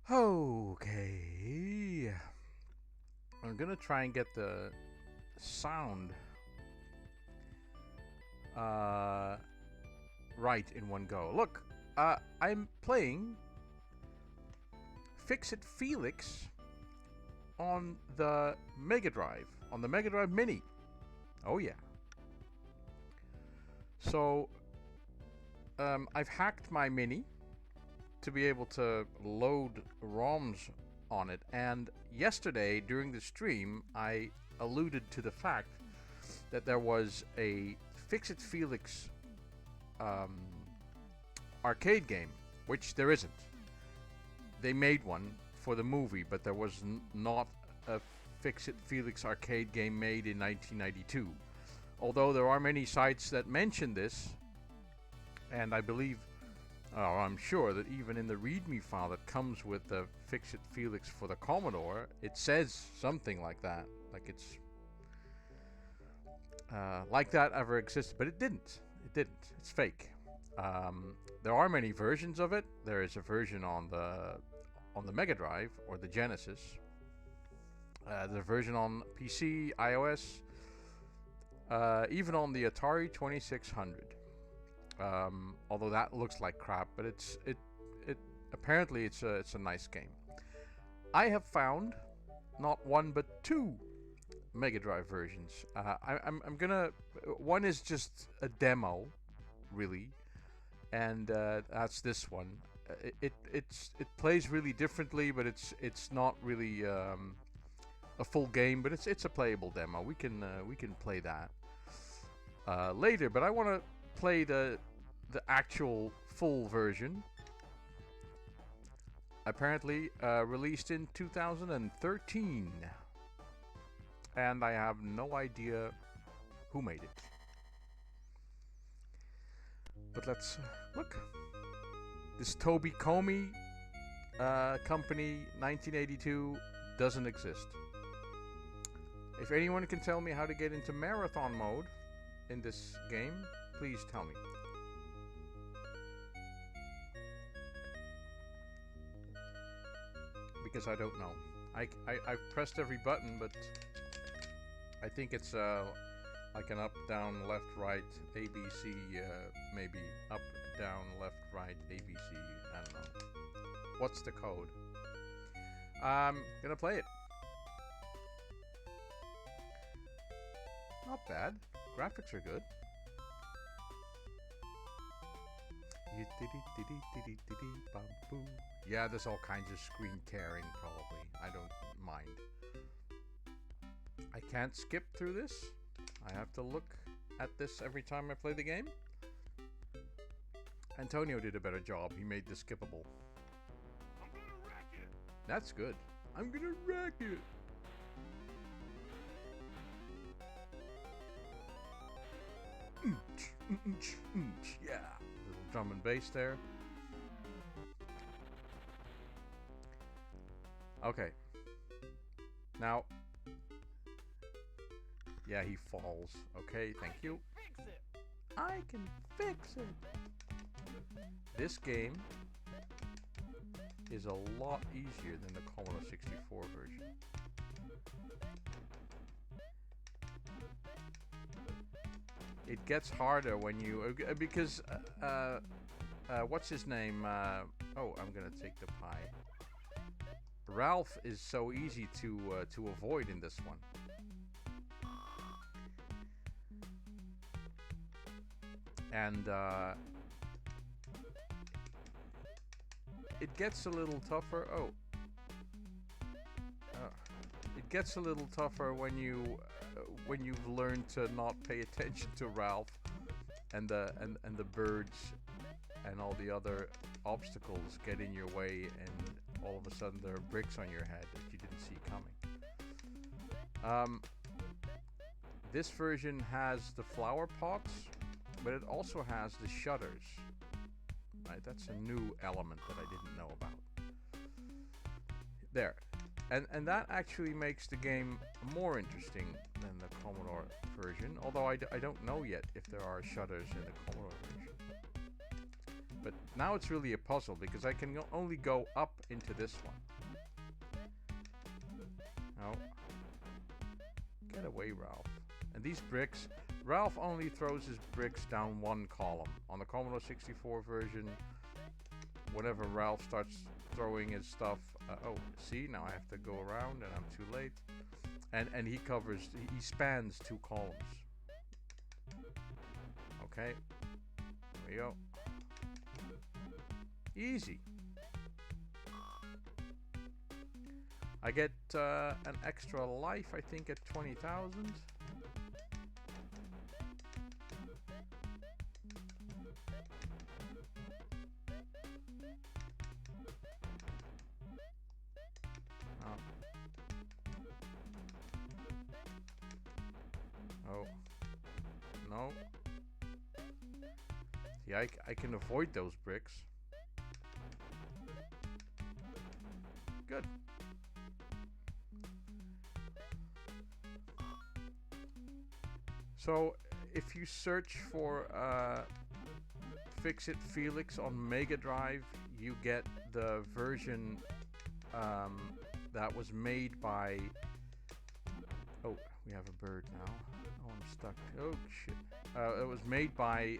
Oh. Okay. I'm gonna try and get the sound right in one go. Look, I'm playing Fix It Felix on the Mega Drive, on the Mega Drive Mini. Oh yeah. So I've hacked my Mini to be able to load ROMs on it, and yesterday during the stream I alluded to the fact that there was a Fix It Felix arcade game, which there isn't. They made one for the movie, but there was not a Fix It Felix arcade game made in 1992. Although there are many sites that mention this, and I believe, I'm sure that even in the README file that comes with the Fix It Felix for the Commodore, it says something like that, like it's like that ever existed, but it didn't. It didn't. It's fake. There are many versions of it. There is a version on the Mega Drive or the Genesis. There's a version on PC, iOS, even on the Atari 2600. Although that looks like crap, but it apparently it's a nice game. I have found not one but two Mega Drive versions. I'm gonna. One is just a demo, really, and that's this one. It plays really differently, but it's not really a full game. But it's a playable demo. We can play that later. But I want to play the actual full version. Apparently released in 2013. And I have no idea who made it. But let's look. This Toby Comey company, 1982, doesn't exist. If anyone can tell me how to get into marathon mode in this game, please tell me. Because I don't know. I've pressed every button, but I think it's like an up, down, left, right, ABC, maybe up, down, left, right, ABC. I don't know. What's the code? I'm gonna play it. Not bad. Graphics are good. Yeah, there's all kinds of screen tearing, probably. I don't mind. I can't skip through this. I have to look at this every time I play the game. Antonio did a better job. He made this skippable. I'm gonna wreck it. That's good. I'm gonna wreck it. Yeah. Little drum and bass there. Okay. Now. Yeah, he falls. Okay, thank you. Fix it. I can fix it. This game is a lot easier than the Commodore 64 version. It gets harder when you because what's his name? Oh, I'm gonna take the pie. Ralph is so easy to avoid in this one. And it gets a little tougher. It gets a little tougher when you when you've learned to not pay attention to Ralph and the birds and all the other obstacles get in your way, and all of a sudden there are bricks on your head that you didn't see coming. This version has the flower pots, but it also has the shutters. Right, that's a new element that I didn't know about. There. And that actually makes the game more interesting than the Commodore version, although I don't know yet if there are shutters in the Commodore version. But now it's really a puzzle, because I can only go up into this one. No. Get away, Ralph. And these bricks, Ralph only throws his bricks down one column. On the Commodore 64 version, whenever Ralph starts throwing his stuff, oh, see, now I have to go around and I'm too late. And he spans two columns. Okay, there we go. Easy. I get an extra life, I think, at 20,000. Oh. No. See, I can avoid those bricks. Good. So, if you search for Fix-It Felix on Mega Drive, you get the version that was made by... Oh, we have a bird now. Oh, I'm stuck. Oh, shit. It was made by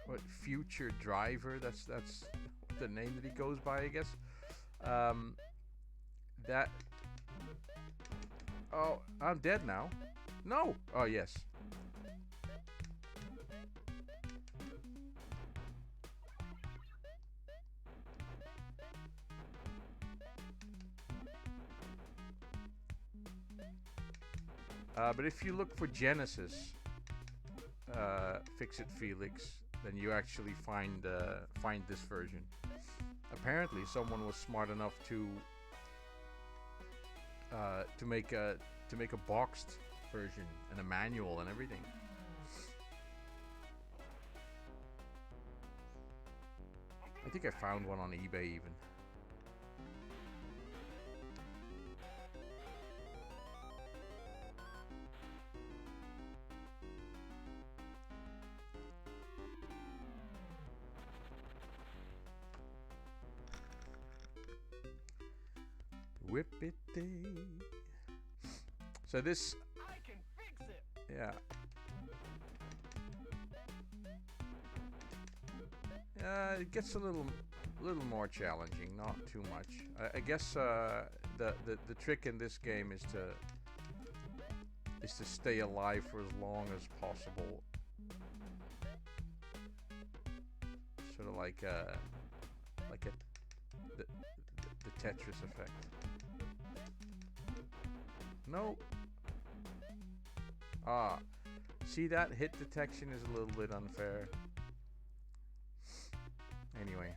what, Future Driver. That's the name that he goes by, I guess. That... Oh, I'm dead now. No! Oh, yes. But if you look for Genesis, Fix-It Felix, then you actually find this version. Apparently, someone was smart enough to make a boxed version and a manual and everything. I think I found one on eBay even. Whippity. So this... I can fix it. Yeah. It gets a little more challenging, not too much. I guess the trick in this game is to stay alive for as long as possible. Sort of like the Tetris effect. No. Ah, see, that hit detection is a little bit unfair. Anyway.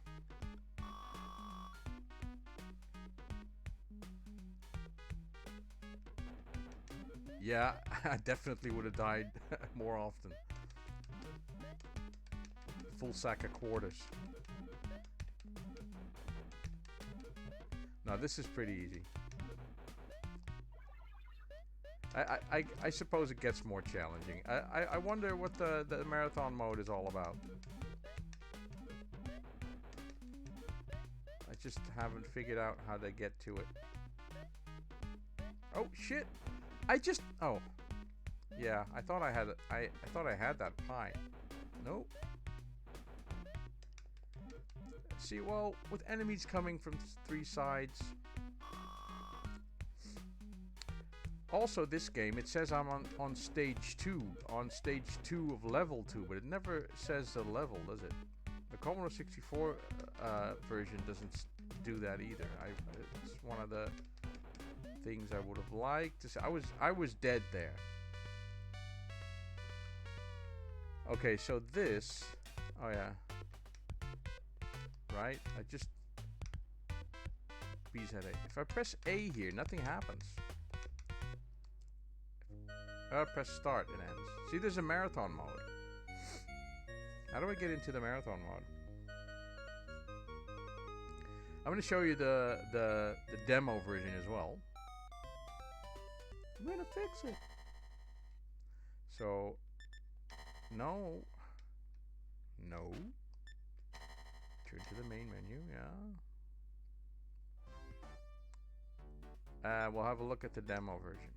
Yeah, I definitely would have died more often. Full sack of quarters. Now this is pretty easy. I suppose it gets more challenging. I wonder what the marathon mode is all about. I just haven't figured out how to get to it. Oh shit! Oh, yeah. I thought I had that pie. Nope. See, well, with enemies coming from three sides. Also, this game, it says I'm on stage 2, on stage 2 of level 2, but it never says the level, does it? The Commodore 64 version doesn't do that either. It's one of the things I would have liked to see. I was dead there. Okay, so this, oh yeah, right? I just B's headache. If I press A here, nothing happens. Press start, it ends. See, there's a marathon mode. How do I get into the marathon mode? I'm going to show you the demo version as well. I'm going to fix it. So, no. Turn to the main menu, yeah. We'll have a look at the demo version.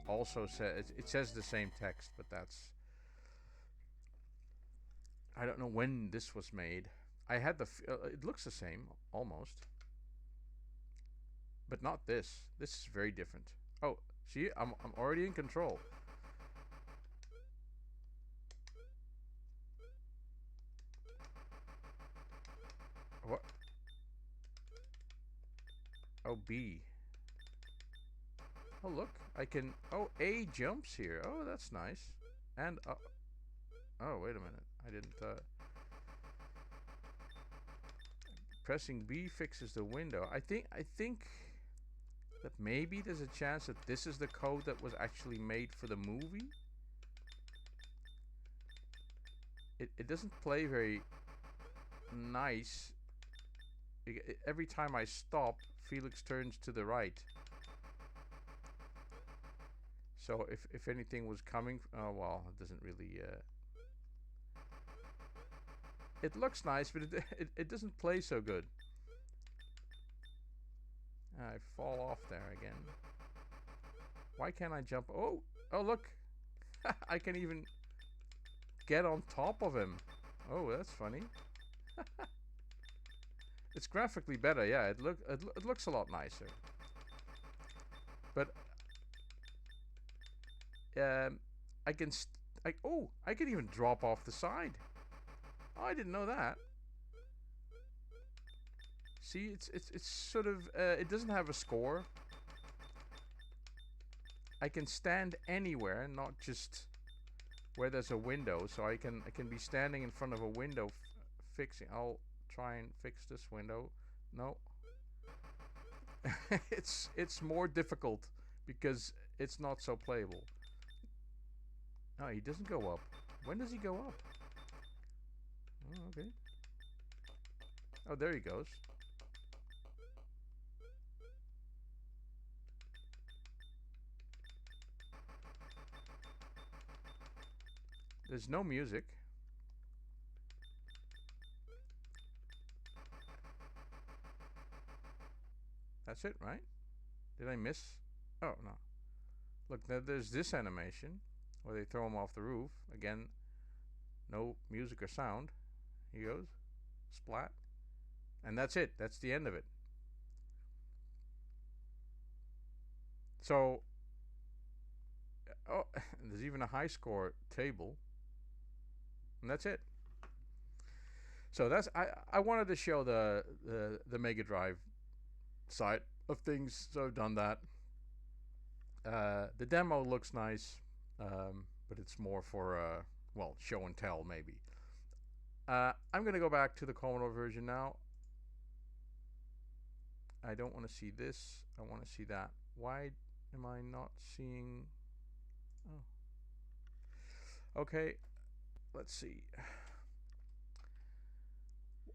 Also it says the same text, but that's, I don't know when this was made. I had the it looks the same almost, but not this. This is very different. Oh, see, I'm already in control. What? Oh, B. Oh, look, I can, oh, A jumps here. Oh, that's nice. And, oh, wait a minute. I didn't, pressing B fixes the window. I think that maybe there's a chance that this is the code that was actually made for the movie. It doesn't play very nice. Every time I stop, Felix turns to the right. So if anything was coming, oh well, it doesn't really. It looks nice, but it doesn't play so good. I fall off there again. Why can't I jump? Oh look, I can even get on top of him. Oh, that's funny. It's graphically better, yeah. It looks a lot nicer. But I can I can even drop off the side. Oh, I didn't know that. See, it's sort of it doesn't have a score. I can stand anywhere, not just where there's a window. So I can be standing in front of a window fixing. I'll try and fix this window. No. it's more difficult because it's not so playable. No, he doesn't go up. When does he go up? Oh, okay. Oh, there he goes. There's no music. That's it, right? Did I miss? Oh, no. Look, there's this animation where they throw him off the roof. Again, no music or sound. He goes. Splat. And that's it. That's the end of it. So, oh, there's even a high score table. And that's it. So that's I wanted to show the Mega Drive side of things, so I've done that. The demo looks nice, but it's more for well, show and tell maybe. I'm gonna go back to the Commodore version now. I don't want to see this. I want to see that. Why am I not seeing? Oh. Okay. Let's see.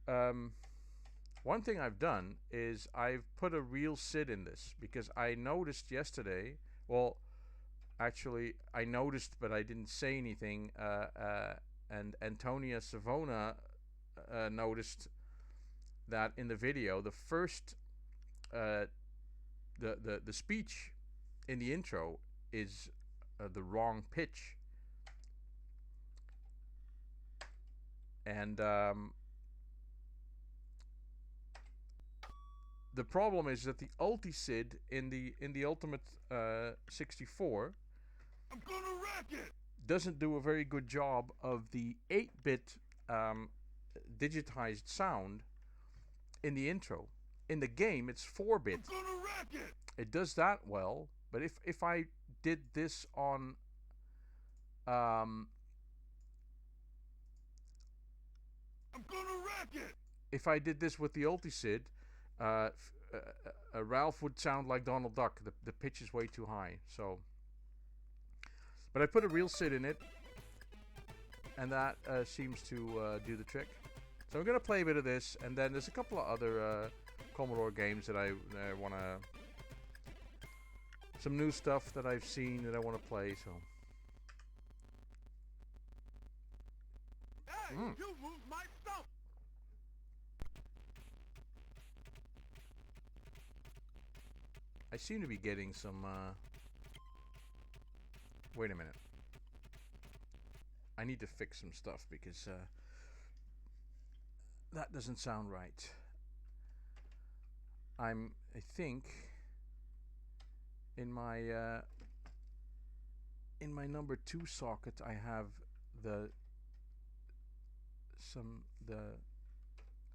One thing I've done is I've put a real SID in this because I noticed yesterday. Well, actually, I noticed, but I didn't say anything. And Antonia Savona noticed that in the video, the first, the speech in the intro is the wrong pitch. And the problem is that the Ulti-SID in the Ultimate 64 I'm gonna wreck it! doesn't do a very good job of the 8-bit digitized sound in the intro. in the game it's 4-bit. I'm gonna wreck it. It does that well, but if I did this on I'm gonna wreck it. if I did this with the Ulti-Sid, Ralph would sound like Donald Duck. The pitch is way too high. So, but I put a real Sid in it, and that seems to do the trick. So I'm gonna play a bit of this, and then there's a couple of other Commodore games that I want to, some new stuff that I've seen that I want to play. So. Hey, you moved my stump. I seem to be getting some, wait a minute. I need to fix some stuff because, that doesn't sound right. I think, in my number 2 socket, I have the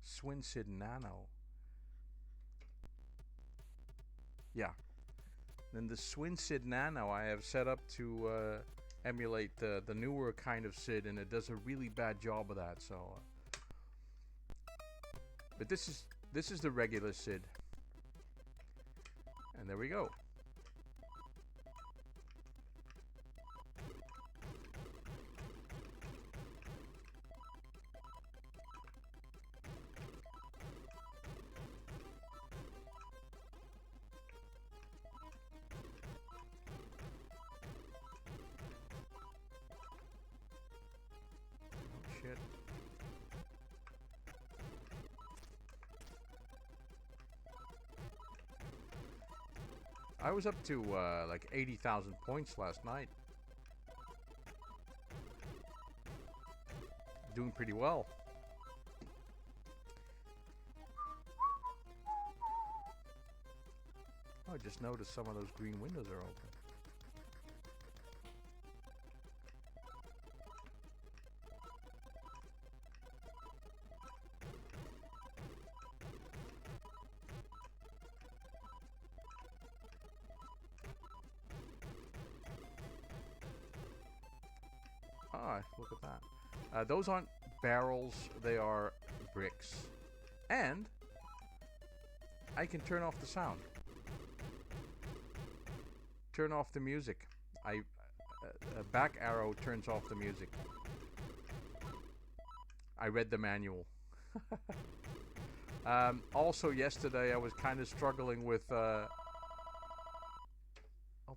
SwinSid Nano. Yeah. Then the SwinSid Nano I have set up to emulate the newer kind of SID, and it does a really bad job of that. So, but this is the regular SID, and there we go. Shit. I was up to like 80,000 points last night. Doing pretty well. Oh, I just noticed some of those green windows are open. Ah, look at that. Those aren't barrels, they are bricks. And I can turn off the sound. Turn off the music. A back arrow turns off the music. I read the manual. Also yesterday I was kind of struggling with I'll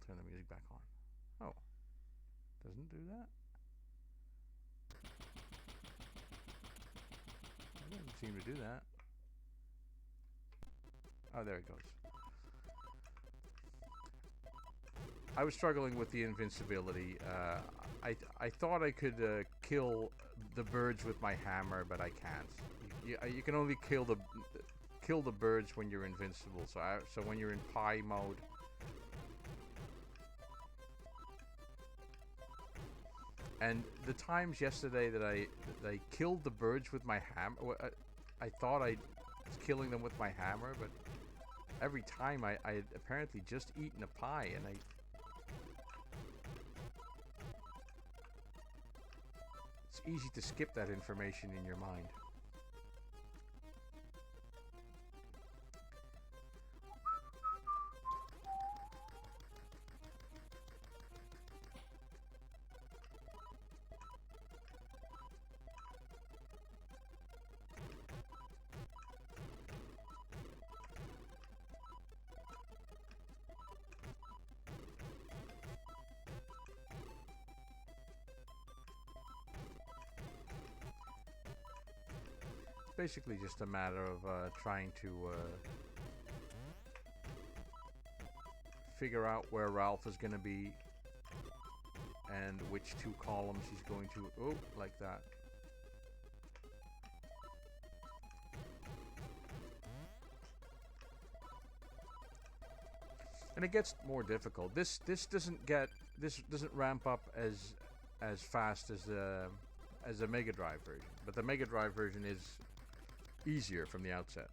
turn the music back on. Oh. Doesn't do that? It doesn't seem to do that. Oh, there it goes. I was struggling with the invincibility. I thought I could kill the birds with my hammer, but I can't. You can only kill the birds when you're invincible. So when you're in pie mode. And the times yesterday that I killed the birds with my hammer, I thought I was killing them with my hammer, but every time I had apparently just eaten a pie, and it's easy to skip that information in your mind. Basically just a matter of trying to figure out where Ralph is going to be and which 2 columns he's going to, oh, like that. And it gets more difficult. This doesn't ramp up as fast as the Mega Drive version, but the Mega Drive version is easier from the outset.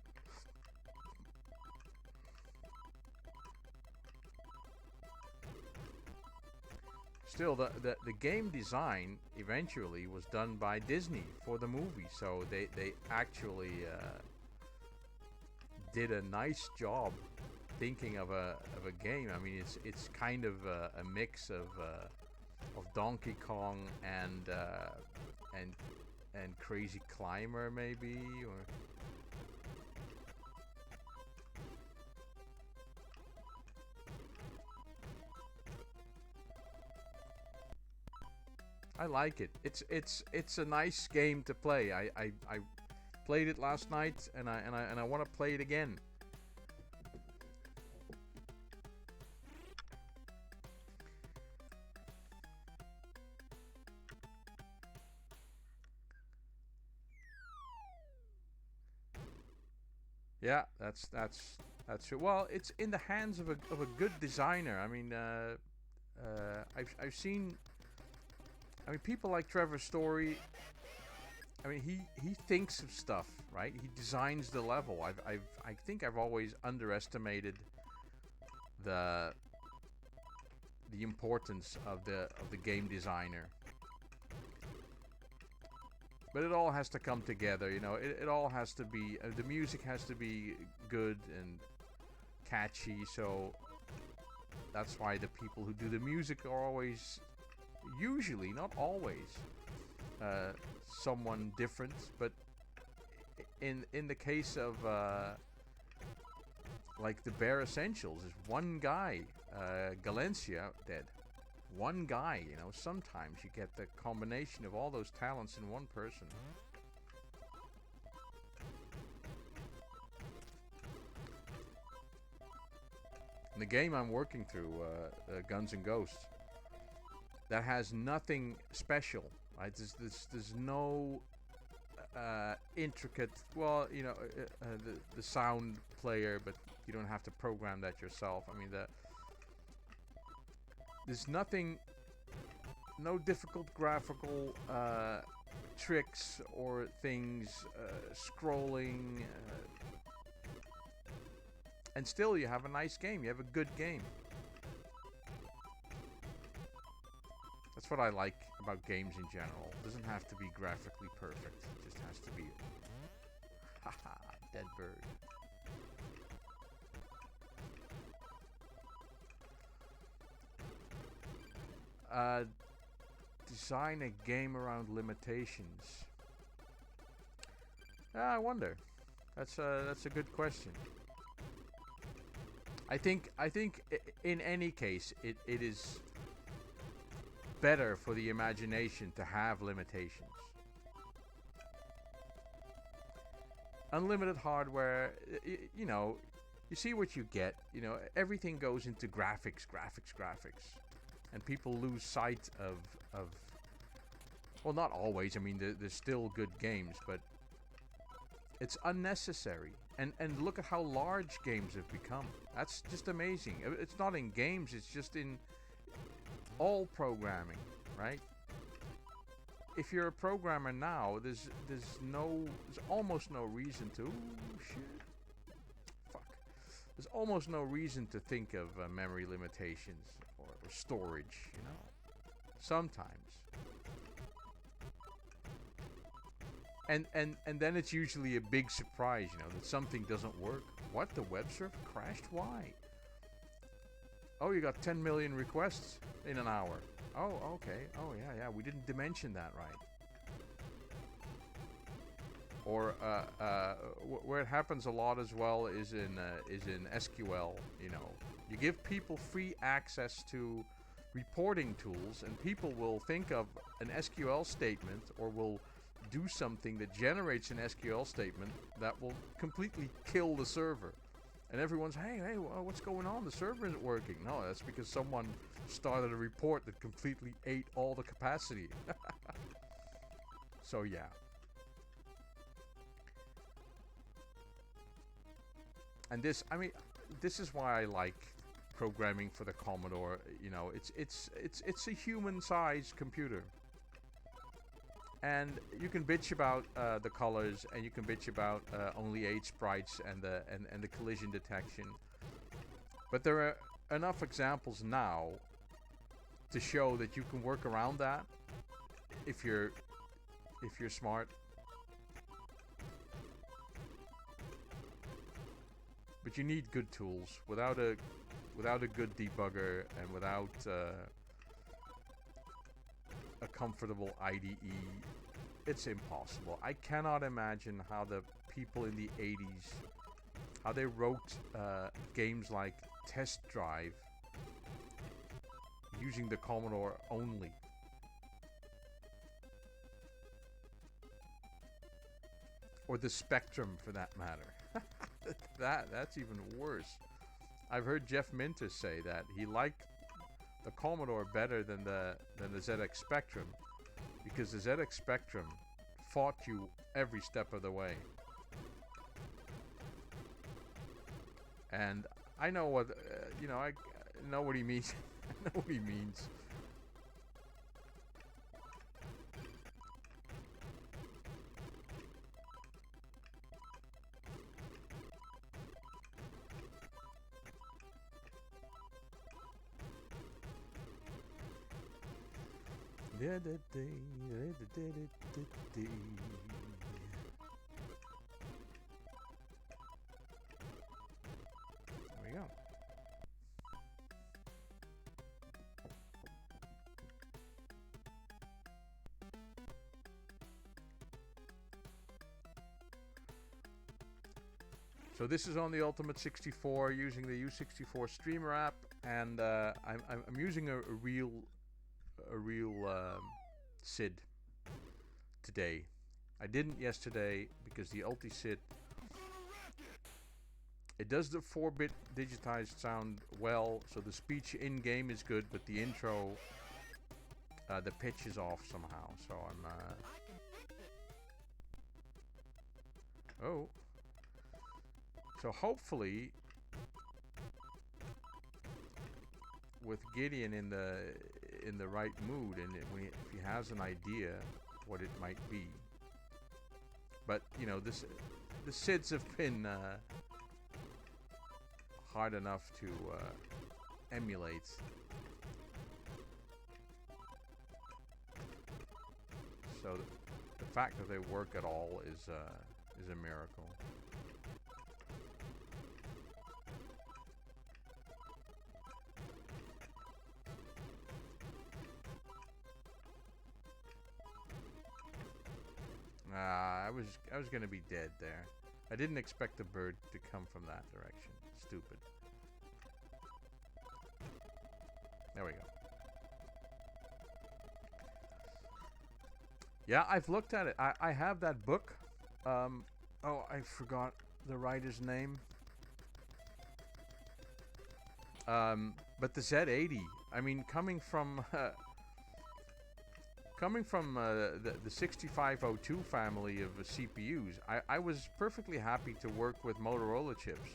still, the game design eventually was done by Disney for the movie, so they actually did a nice job thinking of a game. I mean, it's kind of a mix of Donkey Kong and Crazy Climber maybe, or I like it. It's a nice game to play. I played it last night, and I want to play it again. Yeah, that's true. Well, it's in the hands of a good designer. I mean, I've seen. I mean, people like Trevor Story. I mean, he thinks of stuff, right? He designs the level. I think I've always underestimated the importance of the game designer. But it all has to come together, you know. It all has to be the music has to be good and catchy. So that's why the people who do the music are always, usually, not always, someone different. But in the case of like the Bare Essentials, is one guy, Galencia, dead. One guy, you know. Sometimes you get the combination of all those talents in one person. In the game I'm working through, Guns and Ghosts, that has nothing special, right? There's no intricate, well, you know, the sound player, but you don't have to program that yourself. I mean, there's nothing, no difficult graphical tricks or things, scrolling, and still you have a nice game. You have a good game. That's what I like about games in general. It doesn't have to be graphically perfect. It just has to be. Haha, dead bird. Design a game around limitations. I wonder. That's a good question. I think in any case it is better for the imagination to have limitations. Unlimited hardware, you know, you see what you get. You know, everything goes into graphics. And people lose sight of well, not always. I mean, there's still good games, but it's unnecessary. And look at how large games have become. That's just amazing. It's not in games, it's just in all programming, right? If you're a programmer now, there's almost no reason to. Ooh, shit. Fuck. There's almost no reason to think of memory limitations or storage, you know. Sometimes. And then it's usually a big surprise, you know, that something doesn't work. What? The web server crashed? Why? Oh, you got 10 million requests in an hour. Oh, okay. Oh, yeah. We didn't dimension that right. Or where it happens a lot as well is in SQL. You know, you give people free access to reporting tools, and people will think of an SQL statement or will do something that generates an SQL statement that will completely kill the server. And everyone's, hey, what's going on? The server isn't working. No, that's because someone started a report that completely ate all the capacity. So yeah. And this is why I like programming for the Commodore. You know, it's a human-sized computer. And you can bitch about the colors, and you can bitch about only 8 sprites and the collision detection. But there are enough examples now to show that you can work around that if you're smart. But you need good tools. Without a good debugger and without a comfortable IDE, it's impossible. I cannot imagine how the people in the 80s, how they wrote games like Test Drive using the Commodore only. Or the Spectrum, for that matter. That's even worse. I've heard Jeff Minter say that he liked the Commodore better than the ZX Spectrum because the ZX Spectrum fought you every step of the way. And I know what I know what he means. I know what he means. There we go. So this is on the Ultimate 64 using the U64 Streamer app, and I'm using a real SID today. I didn't yesterday because the Ulti-SID, it does the 4-bit digitized sound well, so the speech in-game is good, but the intro, the pitch is off somehow, so I'm so hopefully with Gideon in the right mood, and if he has an idea what it might be. But you know, the SIDs have been hard enough to emulate. So the fact that they work at all is a miracle. I was gonna be dead there. I didn't expect the bird to come from that direction. Stupid. There we go. Yeah, I've looked at it. I have that book. Oh, I forgot the writer's name. But the Z80. I mean, coming from the 6502 family of CPUs, I was perfectly happy to work with Motorola chips.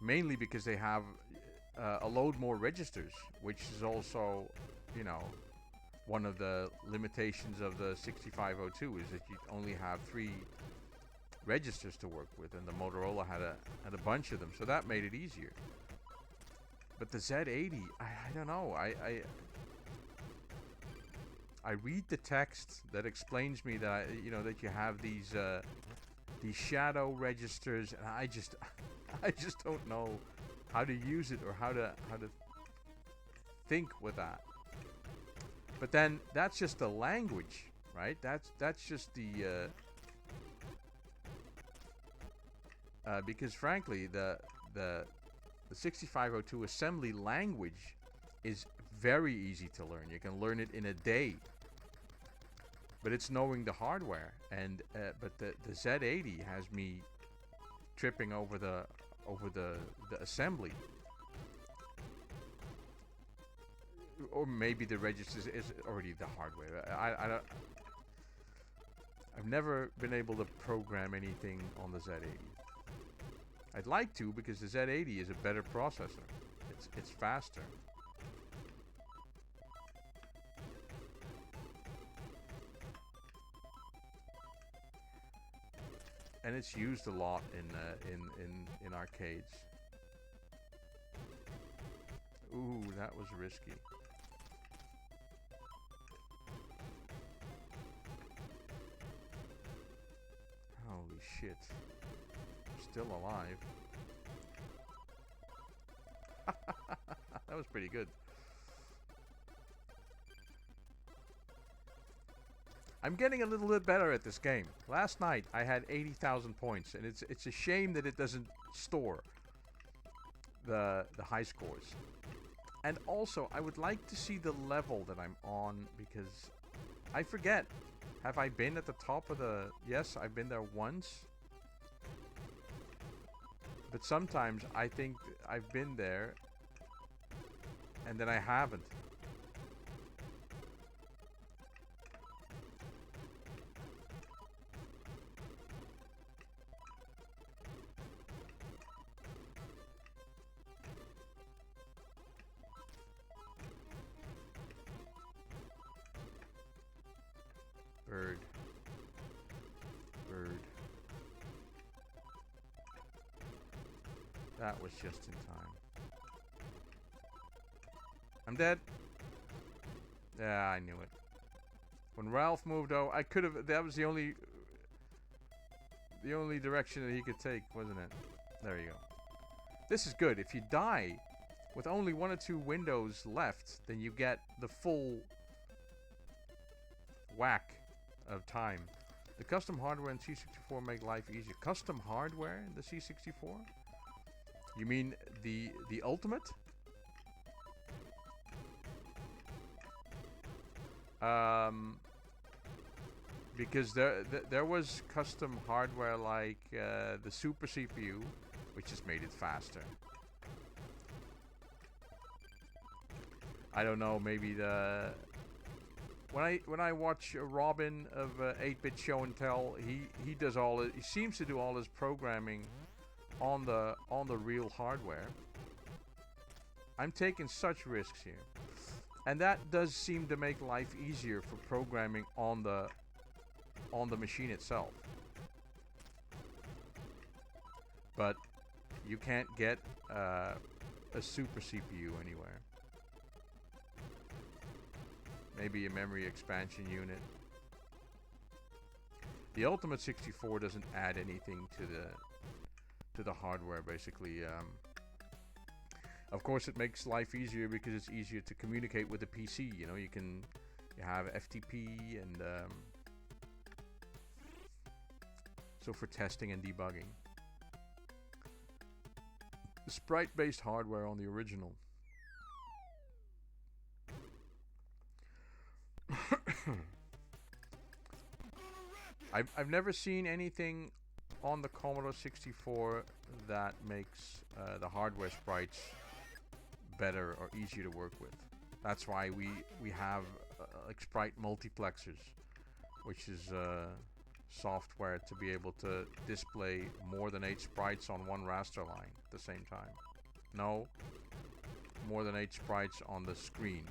Mainly because they have a load more registers, which is also, you know, one of the limitations of the 6502 is that you only have 3 registers to work with, and the Motorola had a bunch of them, so that made it easier. But the Z80, I don't know. I read the text that explains me that that you have these shadow registers, and I just don't know how to use it or how to think with that. But then that's just the language, right? That's just the because frankly the 6502 assembly language is very easy to learn. You can learn it in a day. But it's knowing the hardware, and but the Z80 has me tripping over the assembly. Or maybe the registers is already the hardware. I've never been able to program anything on the Z80. I'd like to, because the Z80 is a better processor. It's faster. And it's used a lot in arcades. Ooh, that was risky. shit. Still alive. That was pretty good. I'm getting a little bit better at this game. Last night I had 80,000 points, and it's a shame that it doesn't store the high scores. And also, I would like to see the level that I'm on, because I forget. Have I been at the top of the... Yes, I've been there once. But sometimes I think I've been there and then I haven't. Bird. Bird. That was just in time. I'm dead. Yeah, I knew it. When Ralph moved over, I could have... That was the only direction that he could take, wasn't it? There you go. This is good. If you die with only 1 or 2 windows left, then you get the full whack of time. The custom hardware in C64 make life easier. Custom hardware in the C64? You mean the Ultimate? Because there was custom hardware like the Super CPU, which just made it faster. I don't know, maybe the... When I watch Robin of 8-Bit Show and Tell, he does all he seems to do all his programming on the real hardware. I'm taking such risks here, and that does seem to make life easier for programming on the machine itself. But you can't get a Super CPU anywhere. Maybe a memory expansion unit. The Ultimate 64 doesn't add anything to the hardware, basically. Of course, it makes life easier because it's easier to communicate with the PC. You know, you have FTP and so for testing and debugging. The sprite-based hardware on the original. I've never seen anything on the Commodore 64 that makes the hardware sprites better or easier to work with. That's why we have like sprite multiplexers, which is software to be able to display more than 8 sprites on one raster line at the same time. No, more than 8 sprites on the screen.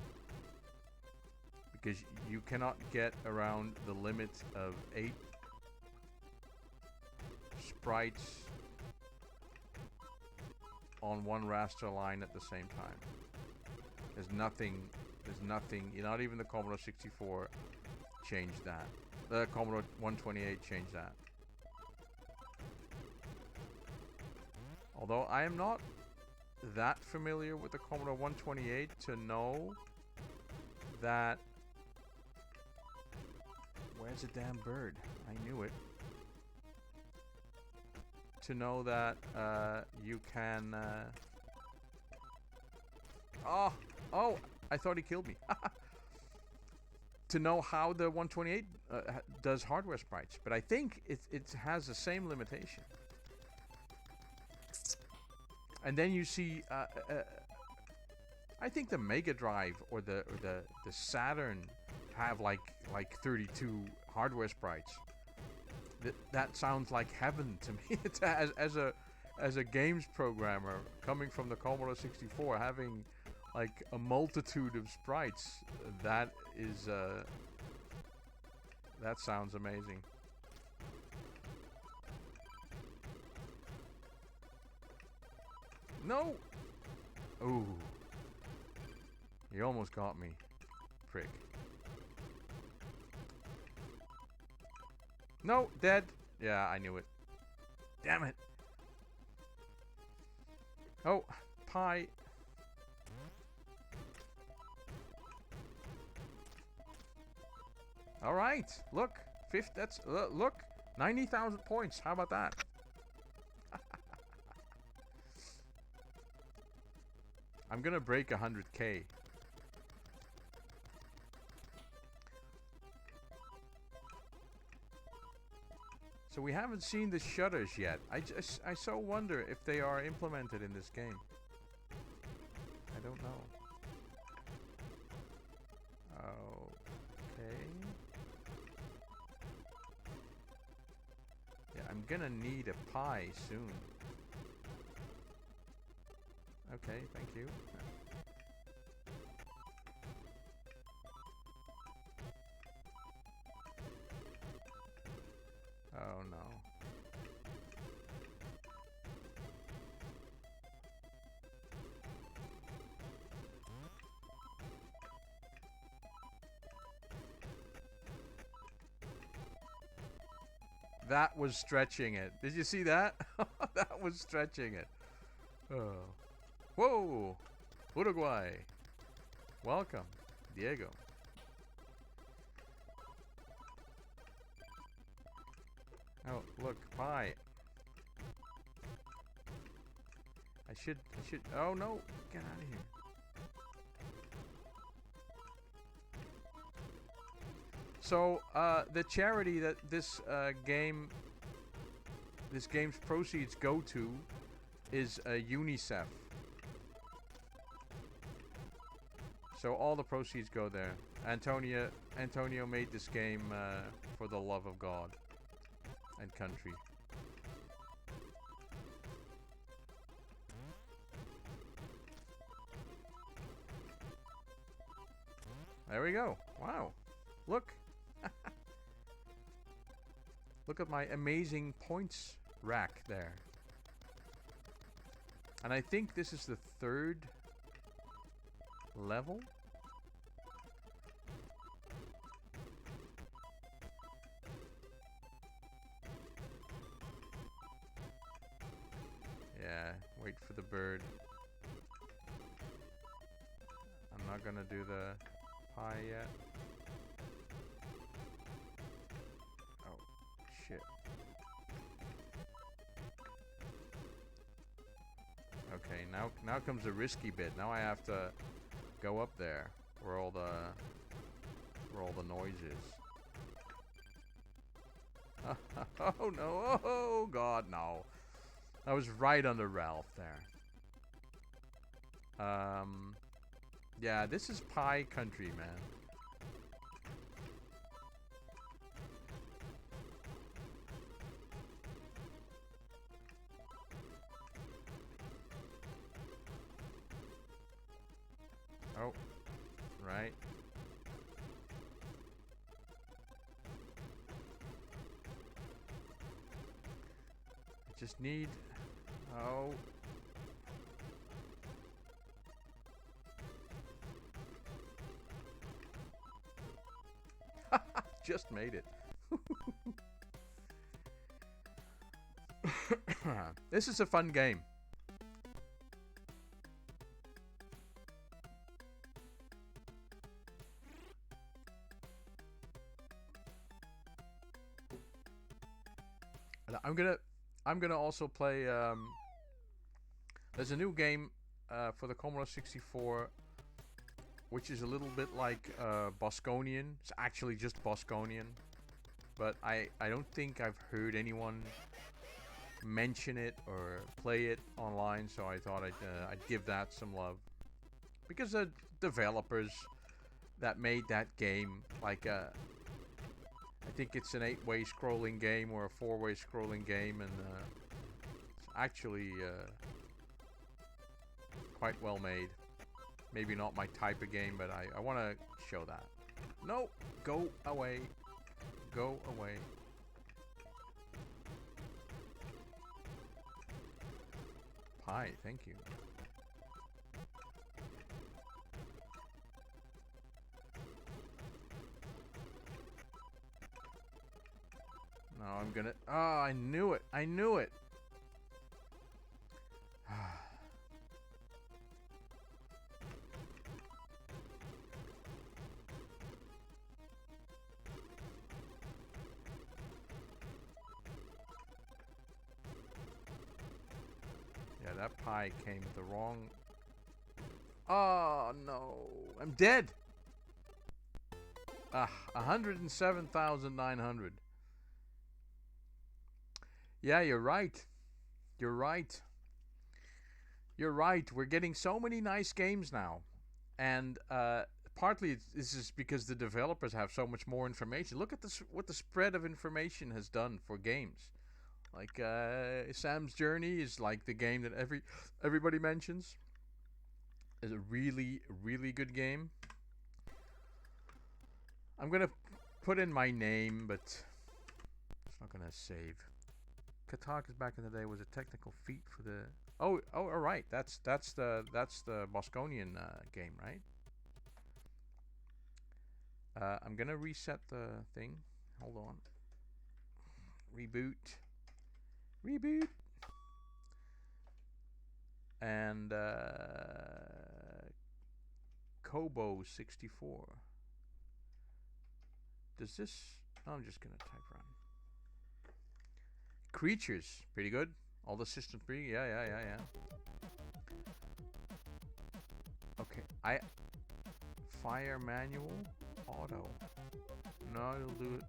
Because you cannot get around the limit of 8 sprites on one raster line at the same time. There's nothing, not even the Commodore 64 changed that. The Commodore 128 changed that. Although I am not that familiar with the Commodore 128 to know that... Where's the damn bird? I knew it. To know that you can... Oh! I thought he killed me. To know how the 128 does hardware sprites. But I think it has the same limitation. And then you see... I think the Mega Drive or the Saturn have like 32 hardware sprites. That sounds like heaven to me. It's as a games programmer coming from the Commodore 64, having like a multitude of sprites, that is that sounds amazing. No. Ooh. You almost got me, prick. No, dead. Yeah, I knew it. Damn it. Oh, pie. All right. Look, fifth. That's look, 90,000 points. How about that? I'm gonna break 100K. So we haven't seen the shutters yet. I so wonder if they are implemented in this game. I don't know. Okay. Yeah, I'm gonna need a pie soon. Okay, thank you. Oh no. That was stretching it. Did you see that? That was stretching it. Oh. Whoa! Uruguay. Welcome, Diego. Oh, look, pie. I should, oh no, get out of here. So, the charity that this game's proceeds go to is UNICEF. So all the proceeds go there. Antonio made this game for the love of God and country. There we go. Wow. Look. Look at my amazing points rack there. And I think this is the 3rd level. Yeah, wait for the bird. I'm not gonna do the pie yet. Oh, shit. Okay, now comes the risky bit. Now I have to go up there where all the noise is. Oh no! Oh God, no! I was right under Ralph there. Yeah, this is pie country, man. Oh, right. I just need... Oh. Just made it. This is a fun game. I'm gonna also play. There's a new game for the Commodore 64, which is a little bit like Bostonian. It's actually just Bostonian, but I don't think I've heard anyone mention it or play it online. So I thought I'd give that some love, because the developers that made that game, like I think it's an 8-way scrolling game or a 4-way scrolling game, and it's actually quite well made. Maybe not my type of game, but I want to show that. No, go away. Go away. Pie, thank you. No, I'm gonna... Oh, I knew it. I knew it. that pie came with the wrong... Oh, no. I'm dead! Ah, 107,900. Yeah, you're right. You're right. You're right. We're getting so many nice games now. And partly this is because the developers have so much more information. Look at this, what the spread of information has done for games. Like Sam's Journey is like the game that everybody mentions. It's a really, really good game. I'm gonna put in my name, but it's not gonna save. Katakas back in the day was a technical feat for the... Oh, all right. That's the Bostonian game, right? I'm gonna reset the thing. Hold on. Reboot. And Kobo 64. Does this... Oh, I'm just gonna type run. Creatures, pretty good. All the systems pretty... Yeah. Okay, Fire manual, auto. No, it'll do it.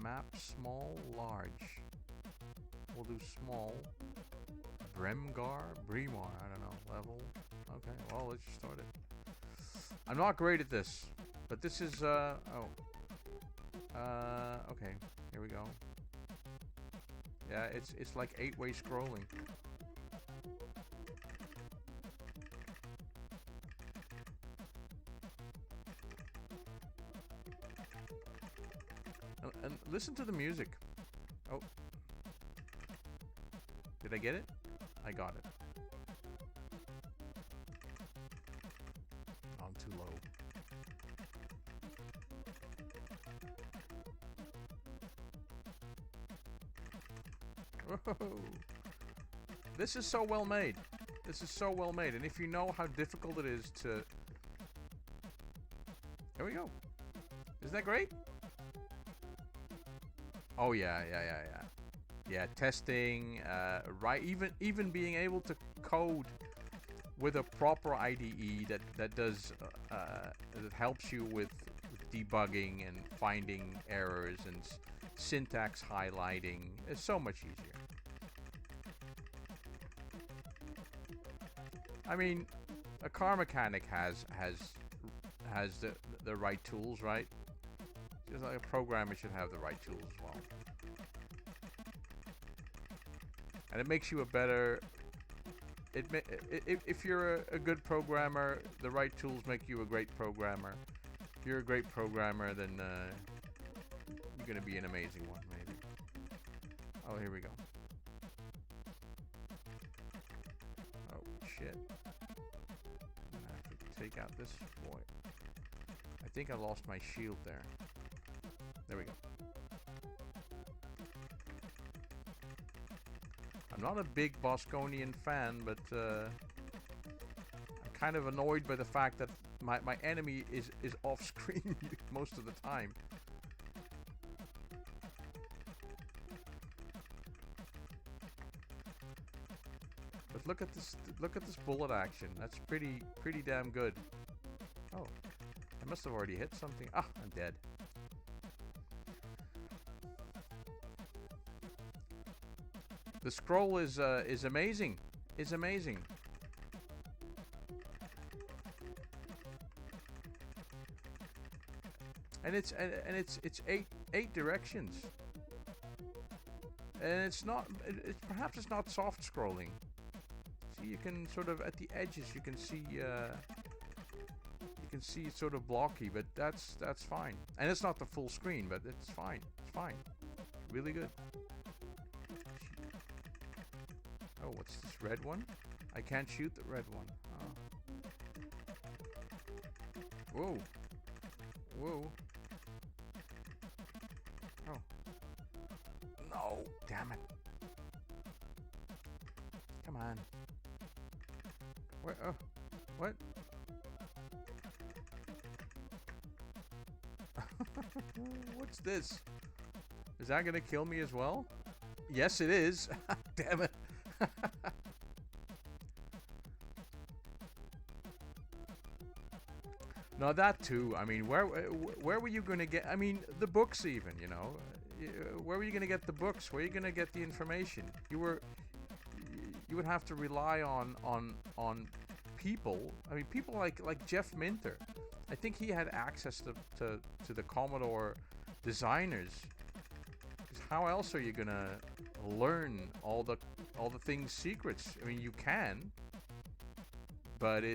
Map small, large. We'll do small. Bremgar, I don't know. Level. Okay, well, let's just start it. I'm not great at this, but this is okay, here we go. Yeah, it's like 8-way scrolling. And listen to the music. Oh. Did I get it? I got it. Oh, I'm too low. Whoa. This is so well made. This is so well made. And if you know how difficult it is to... There we go. Isn't that great? Oh yeah. Yeah, testing, right? Even being able to code with a proper IDE that does that helps you with debugging and finding errors and syntax highlighting is so much easier. I mean, a car mechanic has the right tools, right? Just like a programmer should have the right tools as well. And it makes you a better... If you're a good programmer, the right tools make you a great programmer. If you're a great programmer, then you're going to be an amazing one, maybe. Oh, here we go. Oh, shit. I'm going to have to take out this boy. I think I lost my shield there. There we go. I'm not a big Bostonian fan, but I'm kind of annoyed by the fact that my enemy is off screen most of the time. But look at this bullet action. That's pretty damn good. Oh, I must have already hit something. Ah, I'm dead. The scroll is amazing. It's amazing. And it's eight directions. And it's not perhaps it's not soft scrolling. See, you can sort of at the edges you can see it's sort of blocky, but that's fine. And it's not the full screen, but it's fine. It's fine. Really good. Oh, what's this red one? I can't shoot the red one. Oh. Whoa. Whoa. Oh. No. Damn it. Come on. Where? Oh. What? What's this? Is that gonna kill me as well? Yes, it is. Damn it. No, that too. I mean, where were you going to get? I mean, the books even. You know, where were you going to get the books? Where are you going to get the information? You would have to rely on people. I mean, people like Jeff Minter. I think he had access to the Commodore designers. 'Cause how else are you gonna learn all the things secrets? I mean, you can, but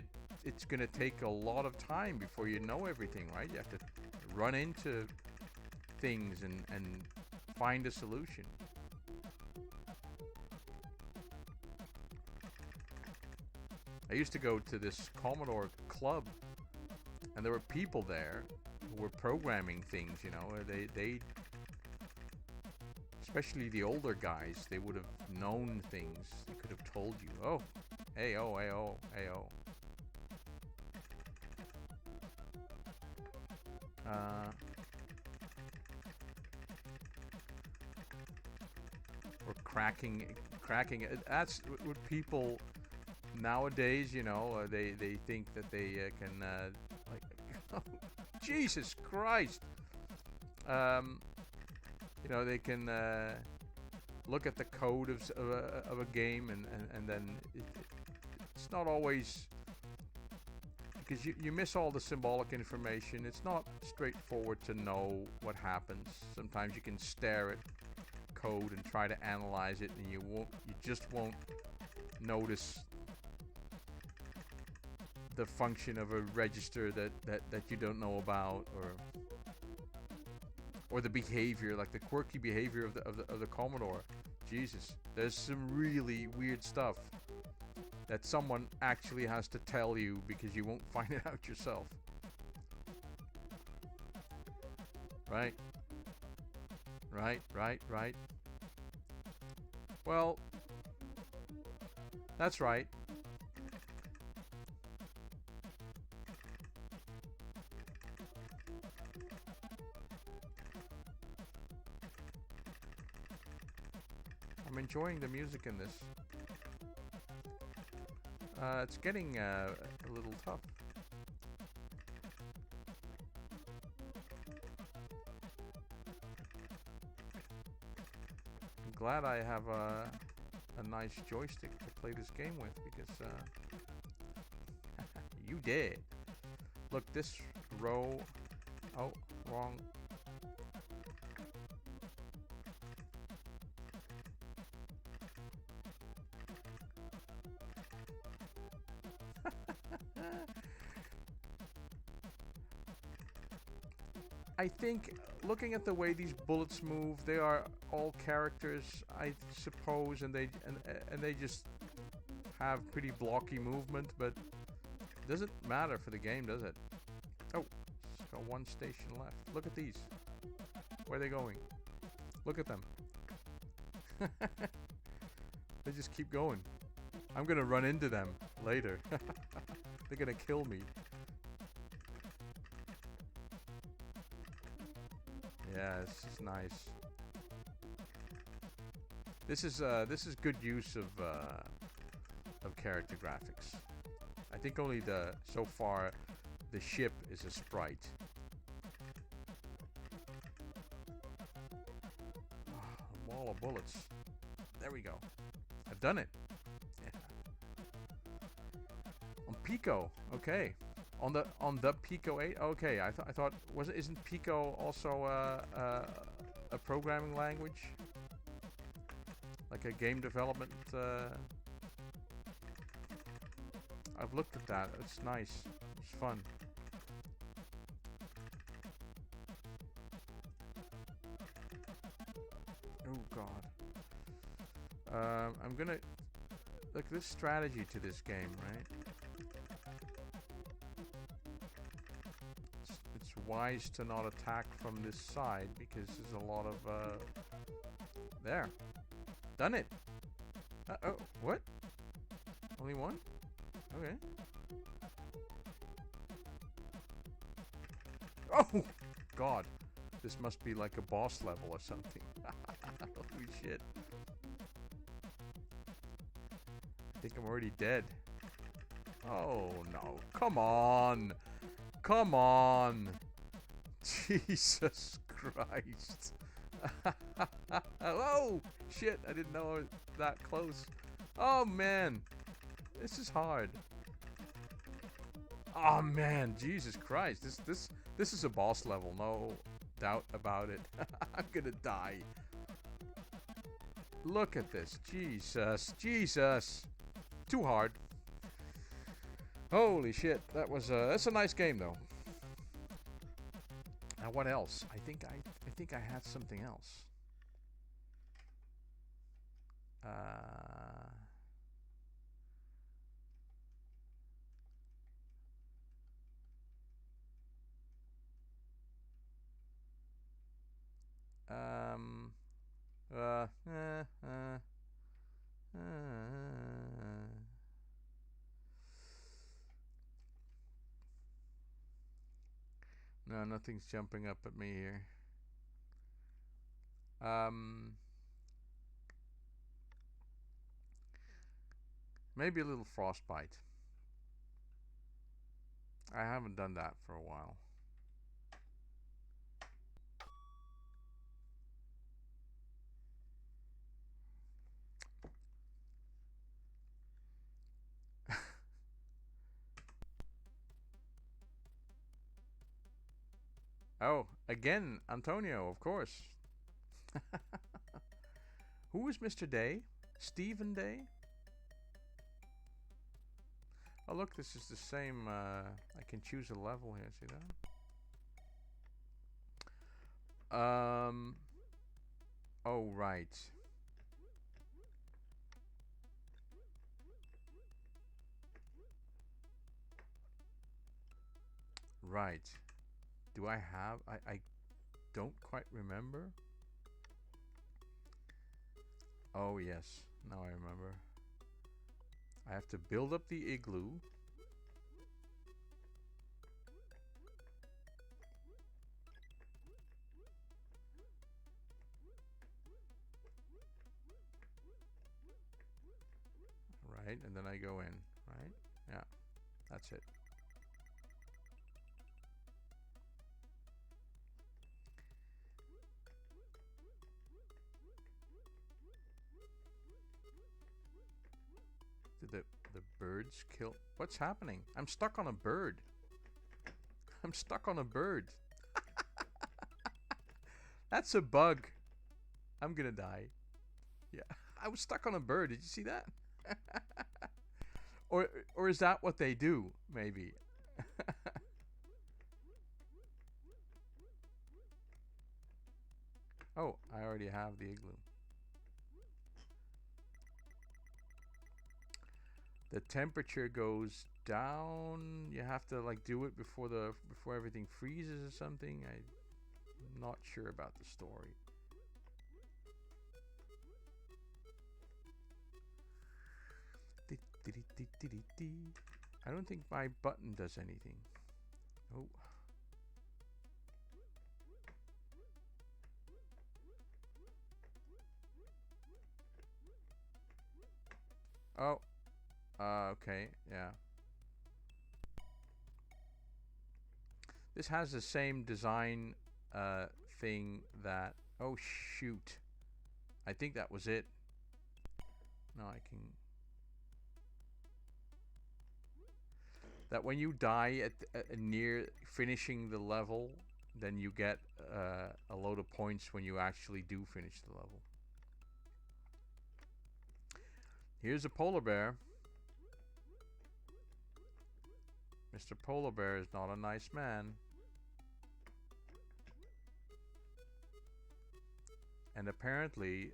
it's gonna take a lot of time before you know everything, right? You have to run into things and find a solution. I used to go to this Commodore club, and there were people there who were programming things, you know. They especially the older guys, they would have known things. They could have told you, oh, hey, oh, hey, oh, hey, oh. Or cracking. That's what people nowadays, you know, they think that they can, like, oh, Jesus Christ. You know, they can look at the code of a game and then it's not always, because you miss all the symbolic information. It's not straightforward to know what happens. Sometimes you can stare at code and try to analyze it, and you just won't notice the function of a register that you don't know about, or the behavior, like the quirky behavior of the Commodore. Jesus, there's some really weird stuff that someone actually has to tell you because you won't find it out yourself. Right? Right. Well, that's right. I'm enjoying the music in this. It's getting a little tough. I'm glad I have a nice joystick to play this game with, because you did. Look, this row. Oh, wrong. I think, looking at the way these bullets move, they are all characters, I suppose, and they just have pretty blocky movement, but it doesn't matter for the game, does it? Oh, it's got one station left. Look at these. Where are they going? Look at them. They just keep going. I'm gonna run into them later. They're gonna kill me. Yeah, this is nice. This is good use of character graphics. I think only so far the ship is a sprite. Oh, a wall of bullets. There we go. I've done it. Yeah. On Pico, okay. On the Pico 8, okay. I thought isn't Pico also a programming language, like a game development? I've looked at that. It's nice. It's fun. Oh God. I'm gonna look. There's strategy to this game, right? It's wise to not attack from this side because there's a lot of there. Done it. Oh, what? Only one? Okay. Oh God, this must be like a boss level or something. Holy shit. I think I'm already dead. Oh no, come on. Come on. Jesus Christ. Oh, shit. I didn't know I was that close. Oh, man. This is hard. Oh, man. Jesus Christ. This is a boss level. No doubt about it. I'm gonna die. Look at this. Jesus. Jesus. Too hard. Holy shit. That's a nice game, though. Now what else? I think I had something else. Um uh, uh, uh, uh, No, nothing's jumping up at me here. Maybe a little Frostbite. I haven't done that for a while. Oh, again, Antonio, of course. Who is Mr. Day? Stephen Day? Oh, look, this is the same. I can choose a level here. See that? Oh, right. Right. Do I have? I don't quite remember. Oh, yes. Now I remember. I have to build up the igloo. Right, and then I go in, right? Yeah, that's it. Did the birds kill? What's happening? I'm stuck on a bird. I'm stuck on a bird. That's a bug. I'm gonna die. Yeah, I was stuck on a bird. Did you see that? Or is that what they do? Maybe. Oh, I already have the igloo. The temperature goes down. You have to like do it before everything freezes or something. I'm not sure about the story. I don't think my button does anything. Oh. Oh. Okay, yeah. This has the same design thing that... Oh, shoot. I think that was it. No, I can... That when you die at near finishing the level, then you get a load of points when you actually do finish the level. Here's a polar bear. Mr. Polar Bear is not a nice man. And apparently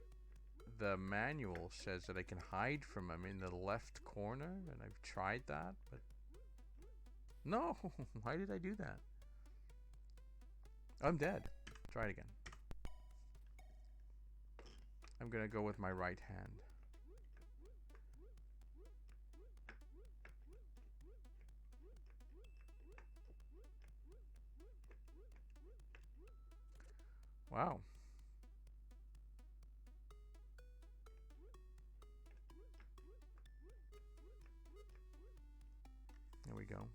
the manual says that I can hide from him in the left corner, and I've tried that, but no. Why did I do that? I'm dead. Try it again. I'm gonna go with my right hand. Wow. There we go.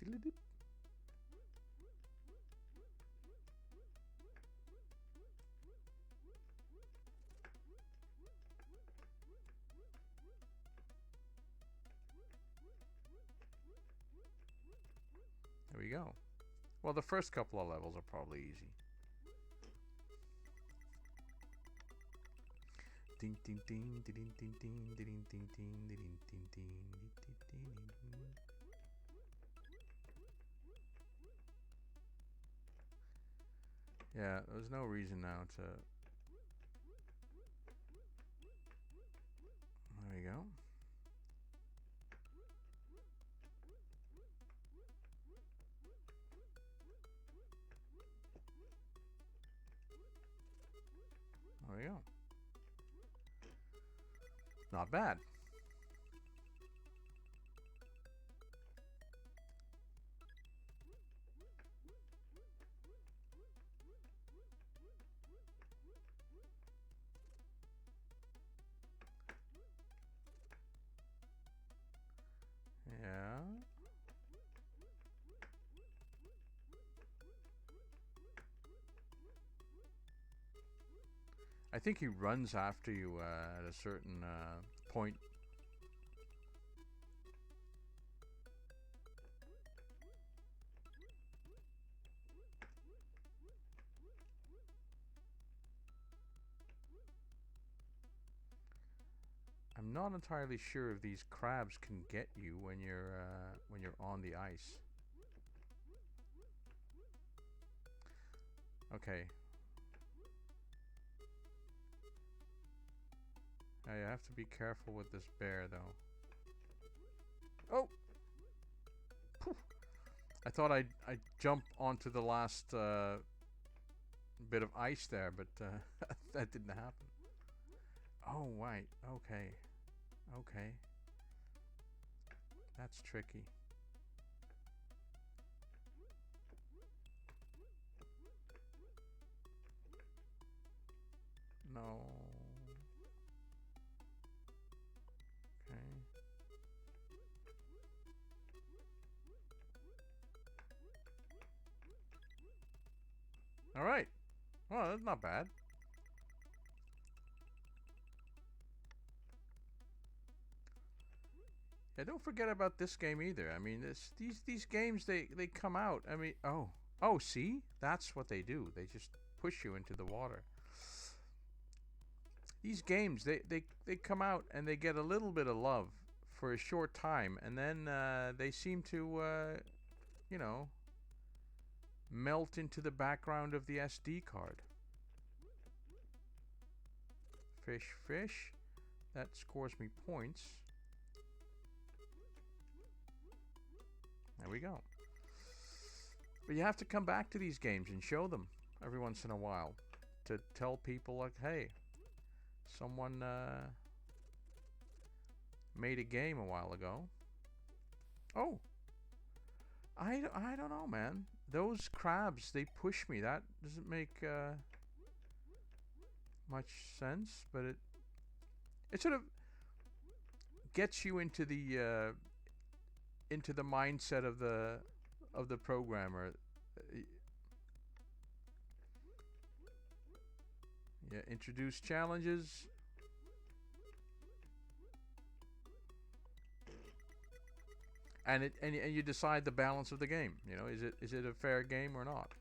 Diddly-dip. There we go. Well, the first couple of levels are probably easy. Ding ding ding ding ding ding ding ding ding ding ding ding ding. Yeah, there's no reason now to. There you go. There we go. Not bad. Yeah. I think he runs after you at a certain point. I'm not entirely sure if these crabs can get you when you're on the ice. Okay. Now you have to be careful with this bear, though. Oh! Poof. I thought I'd jump onto the last bit of ice there, but that didn't happen. Oh, right. Okay. Okay. That's tricky. No. Okay. All right. Well, that's not bad. Yeah, don't forget about this game either. I mean, these games they come out. I mean, oh, see, that's what they do. They just push you into the water. These games they come out and they get a little bit of love for a short time, and then they seem to you know, melt into the background of the SD card. Fish, fish. That scores me points. There we go. But you have to come back to these games and show them every once in a while to tell people, like, hey, someone made a game a while ago. Oh, I don't know, man. Those crabs, they push me. That doesn't make much sense, but it sort of gets you into the mindset of the programmer. Yeah, introduce challenges. And you decide the balance of the game. You know, is it a fair game or not?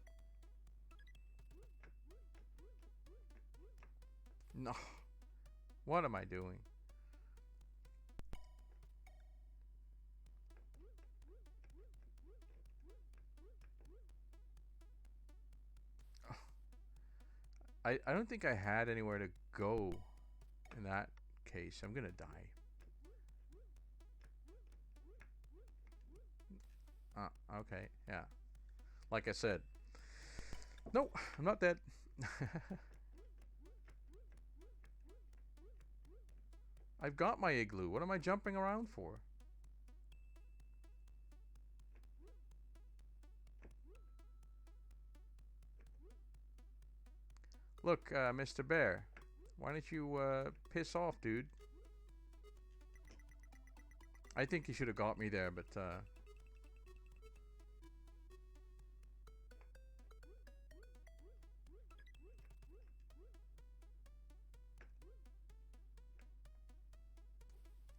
No. What am I doing? I don't think I had anywhere to go in that case. I'm gonna die. Okay, yeah. Like I said. No, I'm not dead. I've got my igloo. What am I jumping around for? Look, Mr. Bear. Why don't you piss off, dude? I think he should have got me there, but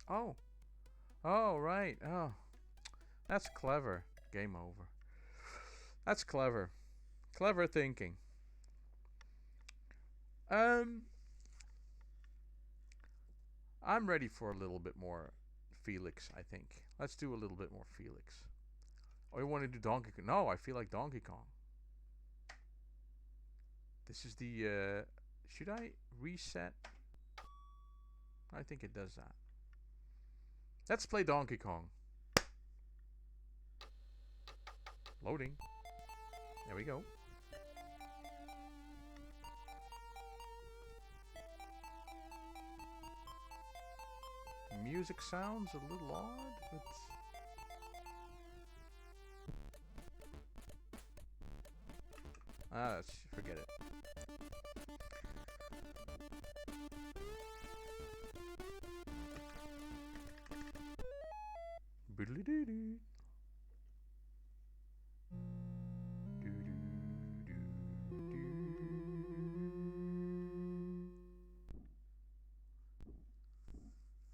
Oh. Oh, right. Oh. That's clever. Game over. That's clever. Clever thinking. Um, I'm ready for a little bit more Felix, I think. Let's do a little bit more Felix. Oh, you want to do Donkey Kong? No, I feel like Donkey Kong. This is the, should I reset? I think it does that. Let's play Donkey Kong. Loading. There we go. Music sounds a little odd, but... let's forget it. Boodly-doo-doo.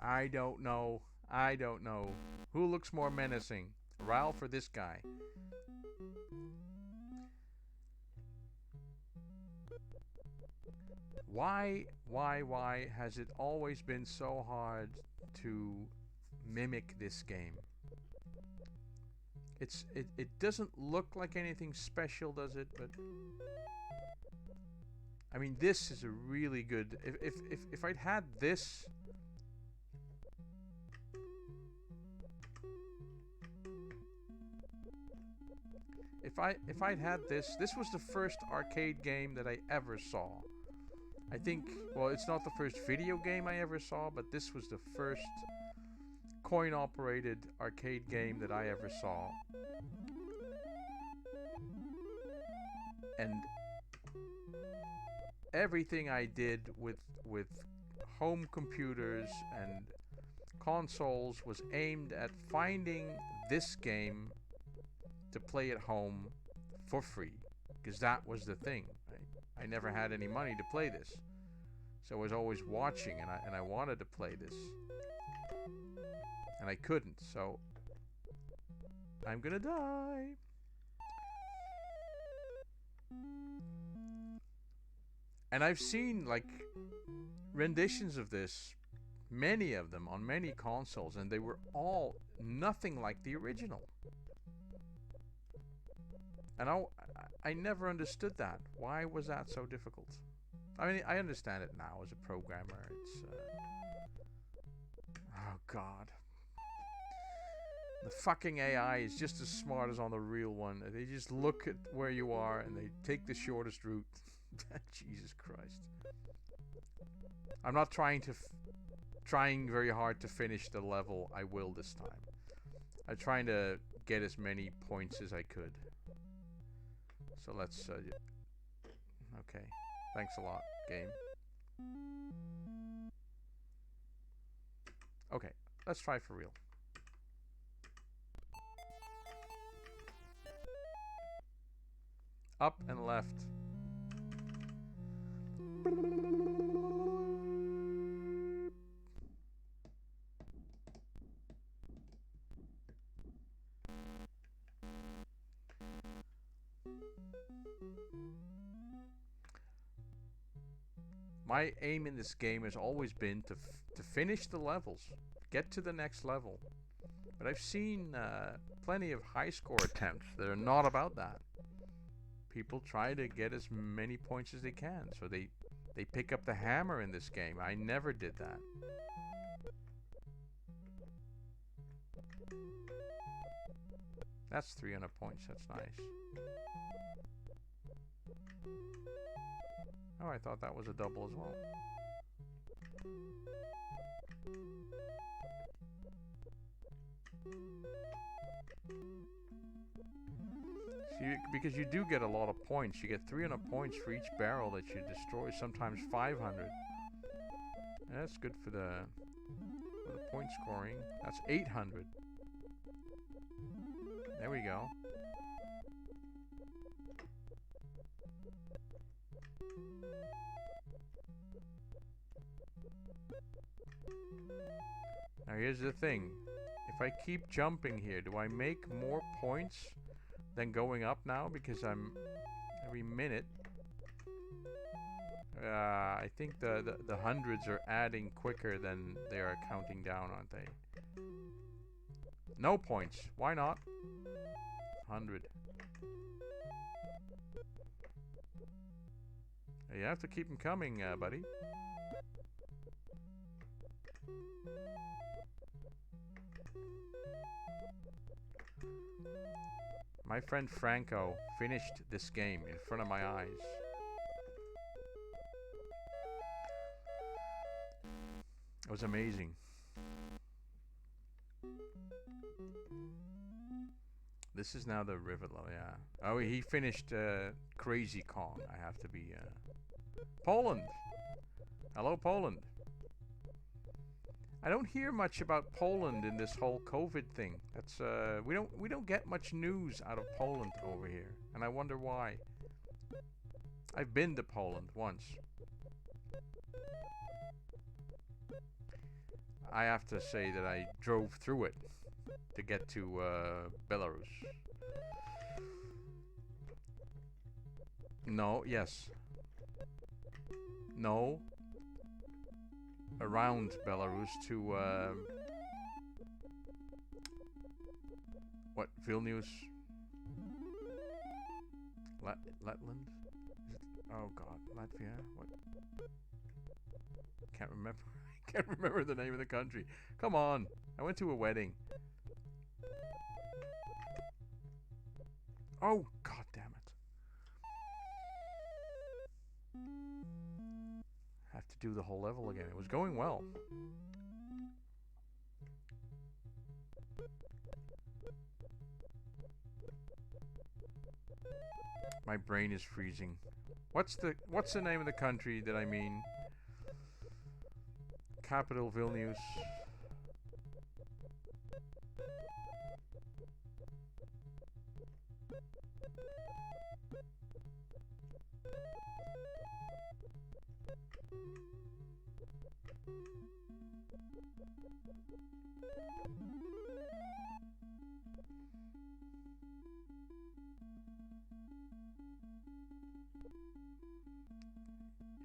I don't know. I don't know. Who looks more menacing? Ralph or this guy? Why has it always been so hard to mimic this game? It doesn't look like anything special, does it? But I mean, this is a really good. If I'd had this. If I'd had this was the first arcade game that I ever saw. I think, well, it's not the first video game I ever saw, but this was the first coin-operated arcade game that I ever saw. And everything I did with home computers and consoles was aimed at finding this game to play at home for free, because that was the thing. I never had any money to play this, so I was always watching, and I wanted to play this, and I couldn't. So I'm gonna die. And I've seen like renditions of this, many of them on many consoles, and they were all nothing like the original. And I never understood that. Why was that so difficult? I mean, I understand it now as a programmer. It's... oh, God. The fucking AI is just as smart as on the real one. They just look at where you are and they take the shortest route. Jesus Christ. I'm not trying very hard to finish the level. I will this time. I'm trying to get as many points as I could. So let's, okay. Thanks a lot, game. Okay, let's try for real. Up and left. My aim in this game has always been to finish the levels, get to the next level. But I've seen plenty of high score attempts that are not about that. People try to get as many points as they can, so they pick up the hammer in this game. I never did that. That's 300 points, that's nice. Oh, I thought that was a double as well. See, because you do get a lot of points. You get 300 points for each barrel that you destroy, sometimes 500. And that's good for the point scoring. That's 800. There we go. Now here's the thing. If I keep jumping here, do I make more points than going up now? Because I'm every minute. I think the hundreds are adding quicker than they are counting down, aren't they? No points. Why not? 100. You have to keep them coming, buddy. My friend Franco finished this game in front of my eyes. It was amazing. This is now the river level, yeah. Oh, he finished Crazy Kong. I have to be Poland. Hello, Poland. I don't hear much about Poland in this whole COVID thing. That's we don't get much news out of Poland over here, and I wonder why. I've been to Poland once. I have to say that I drove through it to get to Belarus. No, yes. No. Around Belarus to what? Vilnius? Letland? Oh God, Latvia? What? Can't remember. I can't remember the name of the country. Come on, I went to a wedding. Oh God damn it! Have to do the whole level again. It was going well. My brain is freezing. What's the name of the country that I mean? Capital Vilnius.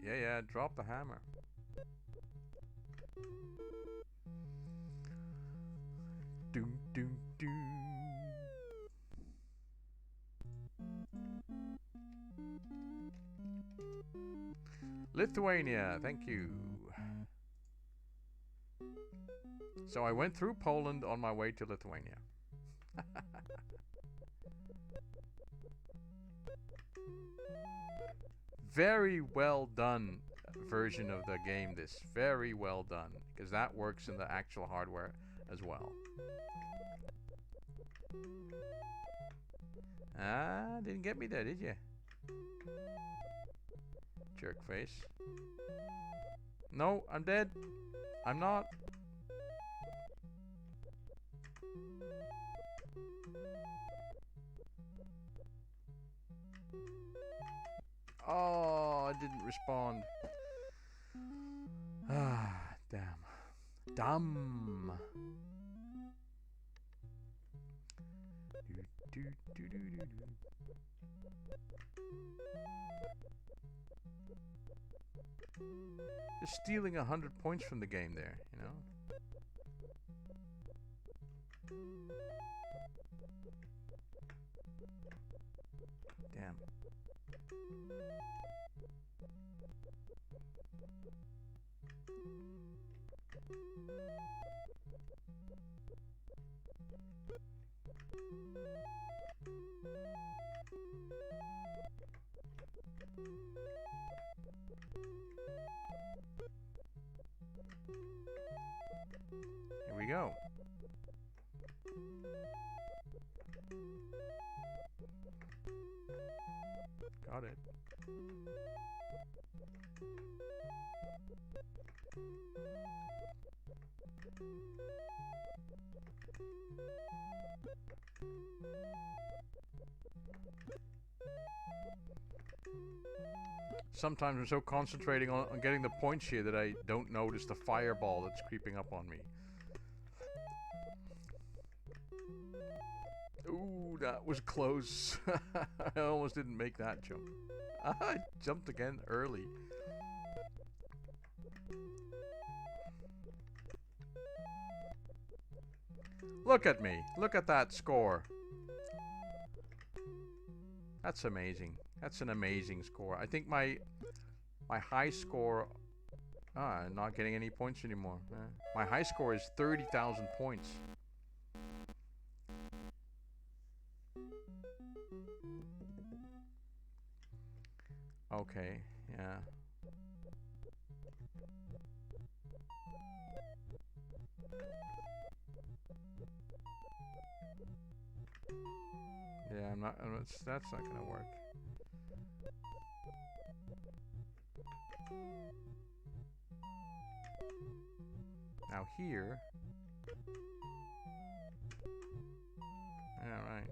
Yeah, drop the hammer. Doom, doom, doom. Lithuania, thank you. So I went through Poland on my way to Lithuania. Very well done version of the game, this. Very well done. Because that works in the actual hardware as well. Ah, didn't get me there, did you? Jerk face. No, I'm dead. I'm not. Oh, I didn't respond. Ah, damn. Dumb. Do, do, do, do, do, do. Just stealing 100 points from the game there, you know? Damn. Here we go. Got it. Sometimes I'm so concentrating on getting the points here that I don't notice the fireball that's creeping up on me. Ooh, that was close. I almost didn't make that jump. I jumped again early. Look at me. Look at that score. That's amazing. That's an amazing score. I think my high score... I'm not getting any points anymore. My high score is 30,000 points. Okay, yeah. Yeah, that's not gonna work. Now here. All right.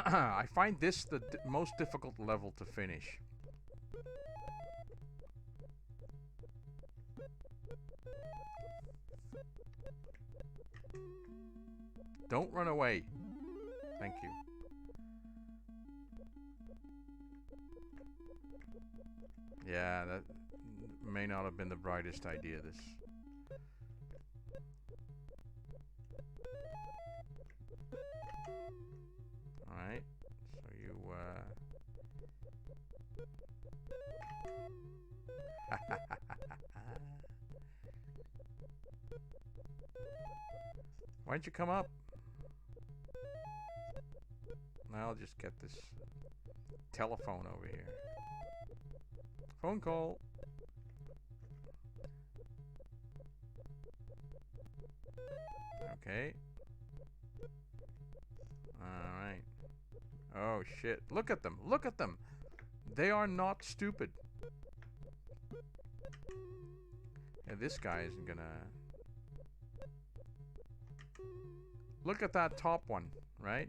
I find this the most difficult level to finish. Don't run away. Thank you. Yeah, that may not have been the brightest idea, this. Alright, so you, Why'd you come up? I'll just get this telephone over here. Phone call. Okay. Alright. Oh shit. Look at them. Look at them. They are not stupid. Yeah, this guy isn't gonna... Look at that top one, right?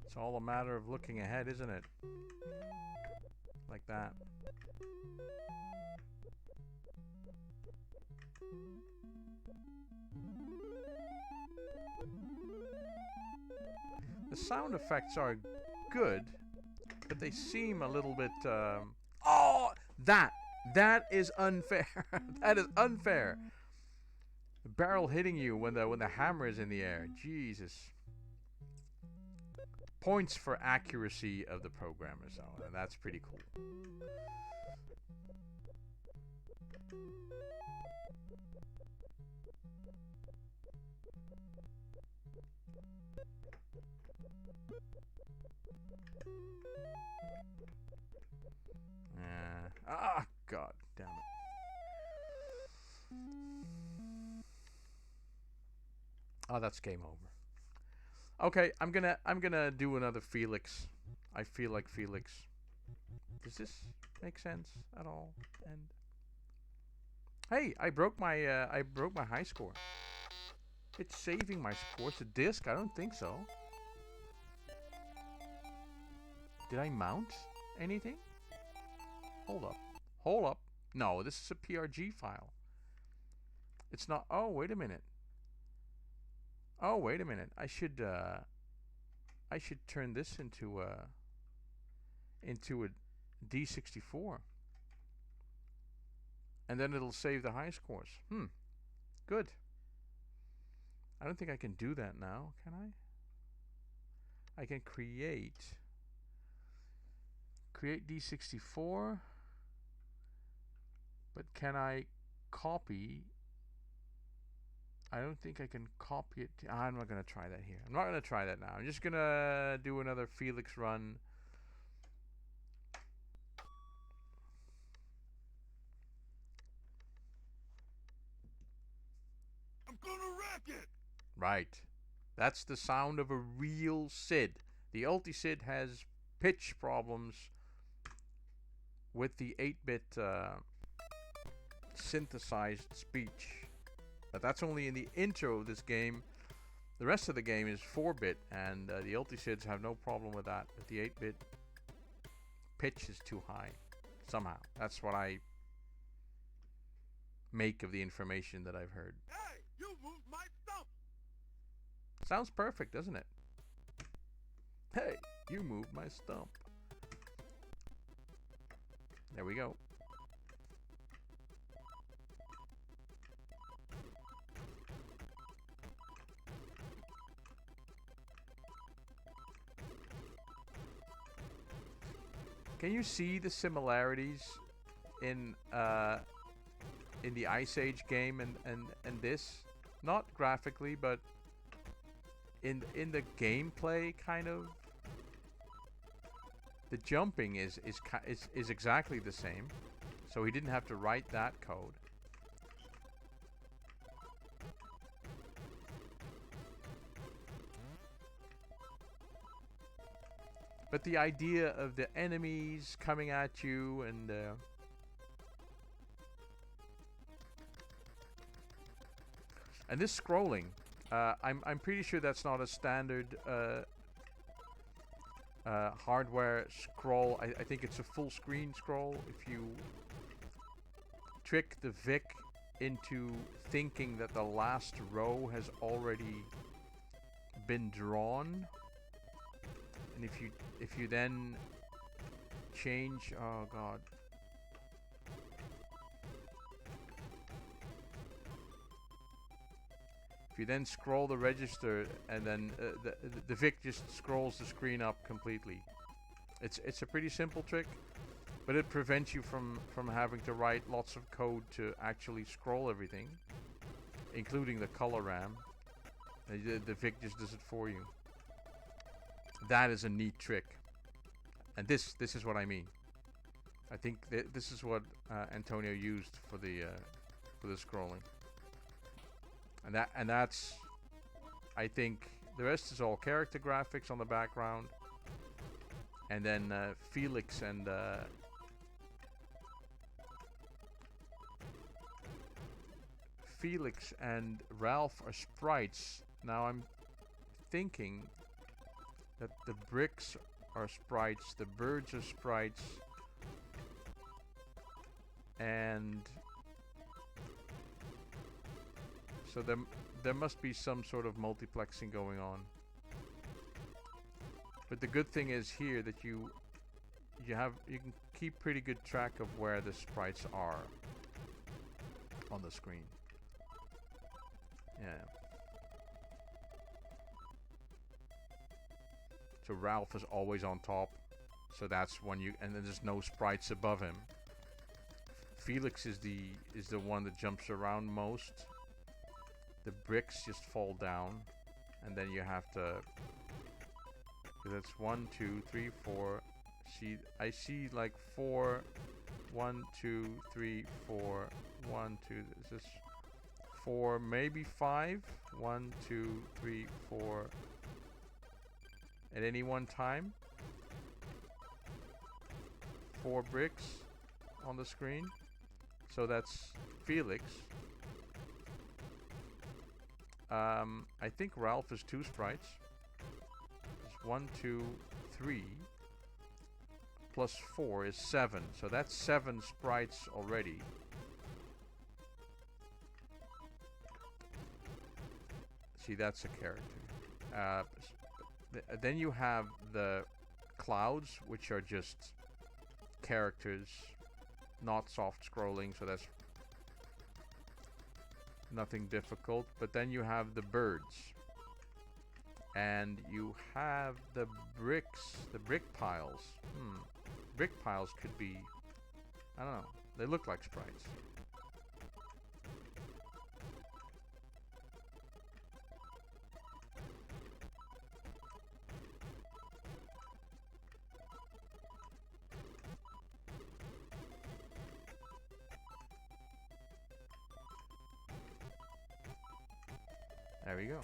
It's all a matter of looking ahead, isn't it? Like that. The sound effects are good, but they seem a little bit, Oh! That is unfair. That is unfair. The barrel hitting you when the hammer is in the air. Jesus. Points for accuracy of the programmers, though, and that's pretty cool. Ah, God damn it. Oh, that's game over. Okay, I'm gonna do another Felix. I feel like Felix. Does this make sense at all? And hey, I broke my high score. It's saving my score to disk. I don't think so. Did I mount anything? Hold up. Hold up. No, this is a PRG file. It's not. Oh, wait a minute. Oh, wait a minute. I should turn this into a D64, and then it'll save the high scores. Good. I don't think I can do that now, can I? I can create D64, but can I copy? I don't think I can copy it. I'm not going to try that here. I'm not going to try that now. I'm just going to do another Felix run. I'm gonna wreck it! Right. That's the sound of a real SID. The Ulti-SID has pitch problems with the 8-bit synthesized speech. But that's only in the intro of this game. The rest of the game is 4-bit, and the Ulti-SIDs have no problem with that. But the 8-bit pitch is too high. Somehow. That's what I make of the information that I've heard. Hey, you moved my stump! Sounds perfect, doesn't it? Hey, you moved my stump. There we go. Can you see the similarities in the Ice Age game and this? Not graphically, but in the gameplay, kind of. The jumping is exactly the same, so he didn't have to write that code. But the idea of the enemies coming at you and this scrolling, I'm pretty sure that's not a standard hardware scroll. I think it's a full screen scroll. If you trick the Vic into thinking that the last row has already been drawn, and if you then change, oh god. If you then scroll the register and then the Vic just scrolls the screen up completely. It's a pretty simple trick, but it prevents you from having to write lots of code to actually scroll everything, including the color RAM. The Vic just does it for you. That is a neat trick, and this is what I mean. I think this is what Antonio used for the scrolling, and that's, I think the rest is all character graphics on the background, and then Felix and Ralph are sprites. Now I'm thinking that the bricks are sprites, the birds are sprites, and so there must be some sort of multiplexing going on. But the good thing is here that you can keep pretty good track of where the sprites are on the screen. Yeah. So Ralph is always on top, so that's when and then there's no sprites above him. Felix is the one that jumps around most. The bricks just fall down, and then you have to. So that's 1, 2, 3, 4. I see like 4. 1, 2, 3, 4. 1, 2. Is this 4? Maybe 5. 1, 2, 3, 4. At any one time, 4 bricks on the screen. So that's Felix. I think Ralph is 2 sprites. It's 1, 2, 3. plus 4 is 7. So that's 7 sprites already. See, that's a character. Then you have the clouds, which are just characters, not soft scrolling, so that's nothing difficult. But then you have the birds. And you have the bricks, the brick piles. Brick piles could be, I don't know, they look like sprites. There we go.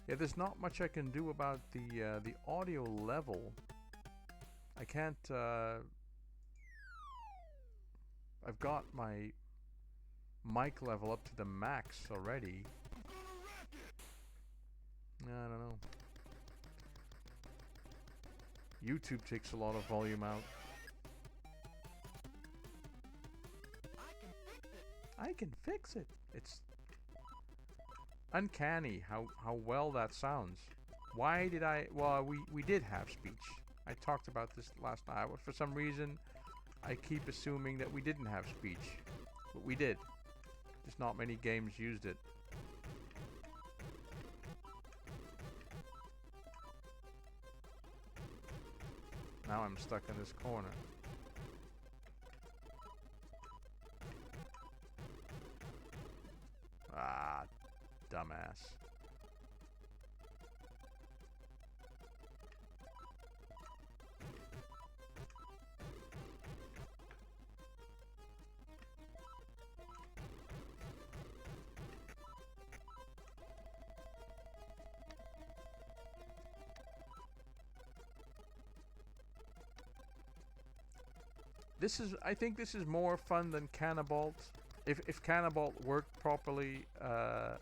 Yeah, there's not much I can do about the audio level. I can't. I've got my mic level up to the max already. I don't know. YouTube takes a lot of volume out. I can fix it. It's uncanny how well that sounds. Why did I... Well, we did have speech. I talked about this last night. For some reason, I keep assuming that we didn't have speech. But we did. Just not many games used it. Now I'm stuck in this corner. Ah, dumbass. I think this is more fun than Cannibalt. If Cannibalt worked properly, I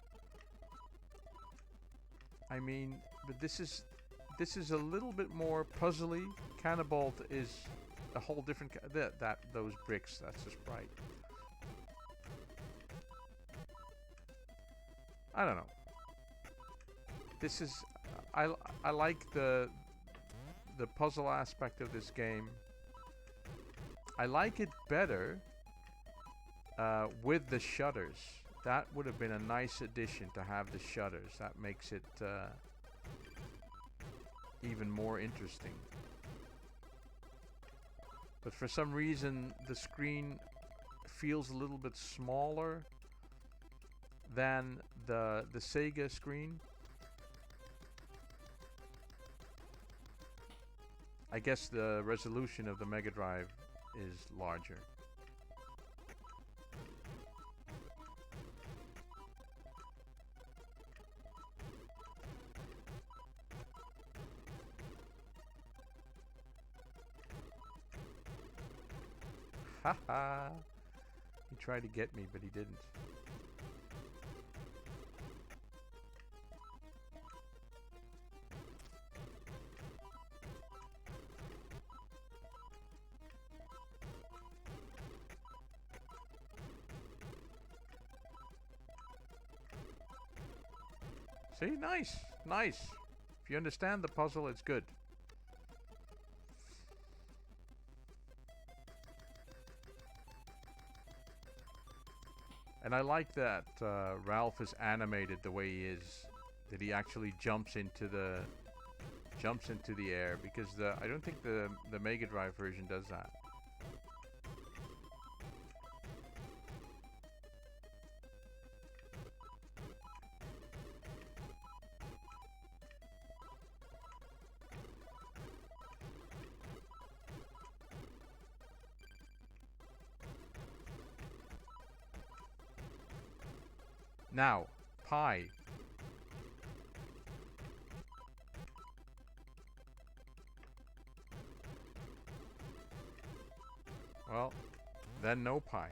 mean, but this is a little bit more puzzly. Cannibalt is a whole different those bricks. That's a sprite. I don't know. This is I like the puzzle aspect of this game. I like it better with the shutters. That would have been a nice addition to have the shutters. That makes it even more interesting. But for some reason, the screen feels a little bit smaller than the Sega screen. I guess the resolution of the Mega Drive is larger. Haha! He tried to get me, but he didn't. See? Nice! Nice! If you understand the puzzle, it's good. And I like that Ralph is animated the way he is. That he actually jumps into the air, because I don't think the Mega Drive version does that. Now, pie. Well, Then no pie.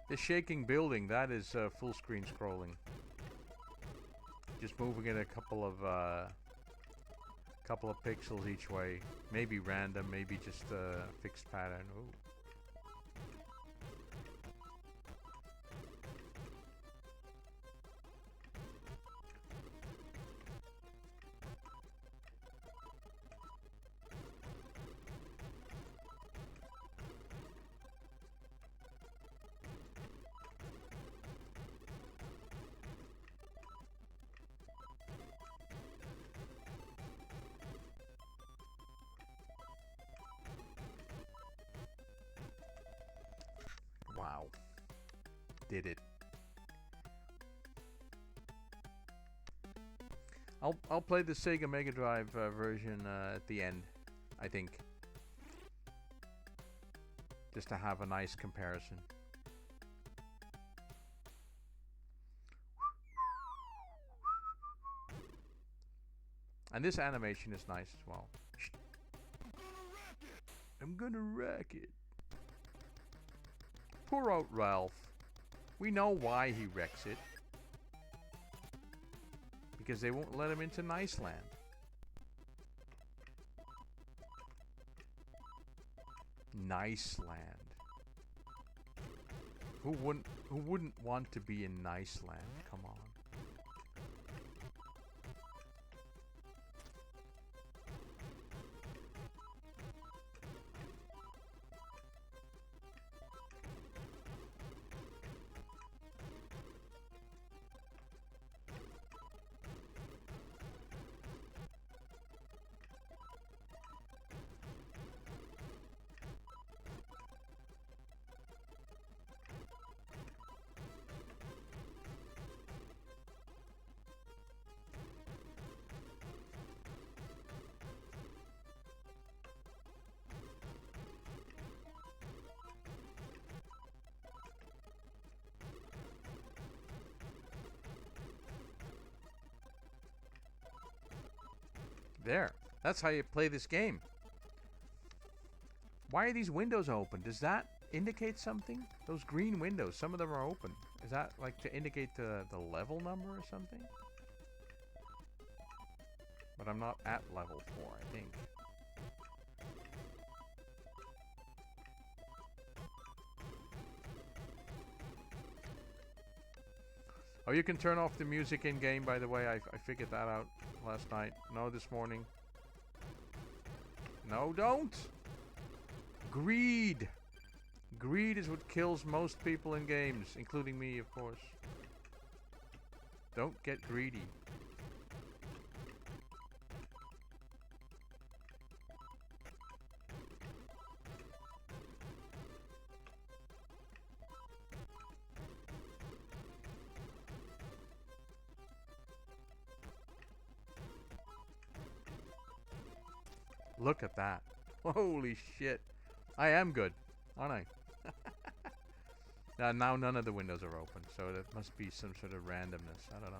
The shaking building, that is full screen scrolling. Just moving it a couple of pixels each way. Maybe random, maybe just a fixed pattern. Ooh. Wow. Did it. I'll play the Sega Mega Drive version at the end, I think. Just to have a nice comparison. And this animation is nice as well. I'm gonna wreck it. Poor old Ralph. We know why he wrecks it. Because they won't let him into Nice Land. Nice Land. Who wouldn't want to be in Nice Land? Come on. There. That's how you play this game. Why are these windows open? Does that indicate something? Those green windows, some of them are open. Is that like to indicate the level number or something? But I'm not at level 4, I think. Oh, you can turn off the music in-game, by the way. I figured that out last night. No, this morning. No, don't! Greed! Greed is what kills most people in games, including me, of course. Don't get greedy. Look at that. Holy shit. I am good, aren't I? Now none of the windows are open, so that must be some sort of randomness. I don't know.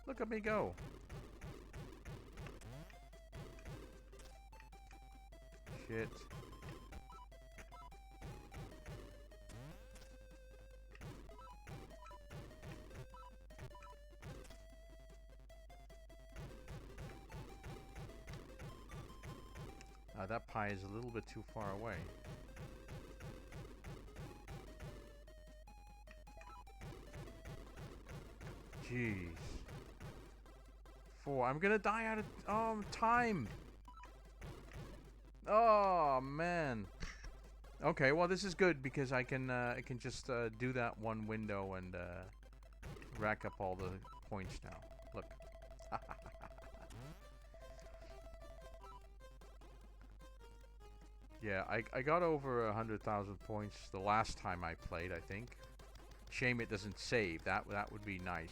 Look at me go. Shit. That pie is a little bit too far away. Jeez. 4. I'm gonna die out of time. Oh man. Okay, well this is good because I can just do that one window and rack up all the points now. Look, Yeah, I got over 100,000 points the last time I played, I think. Shame it doesn't save. That would be nice.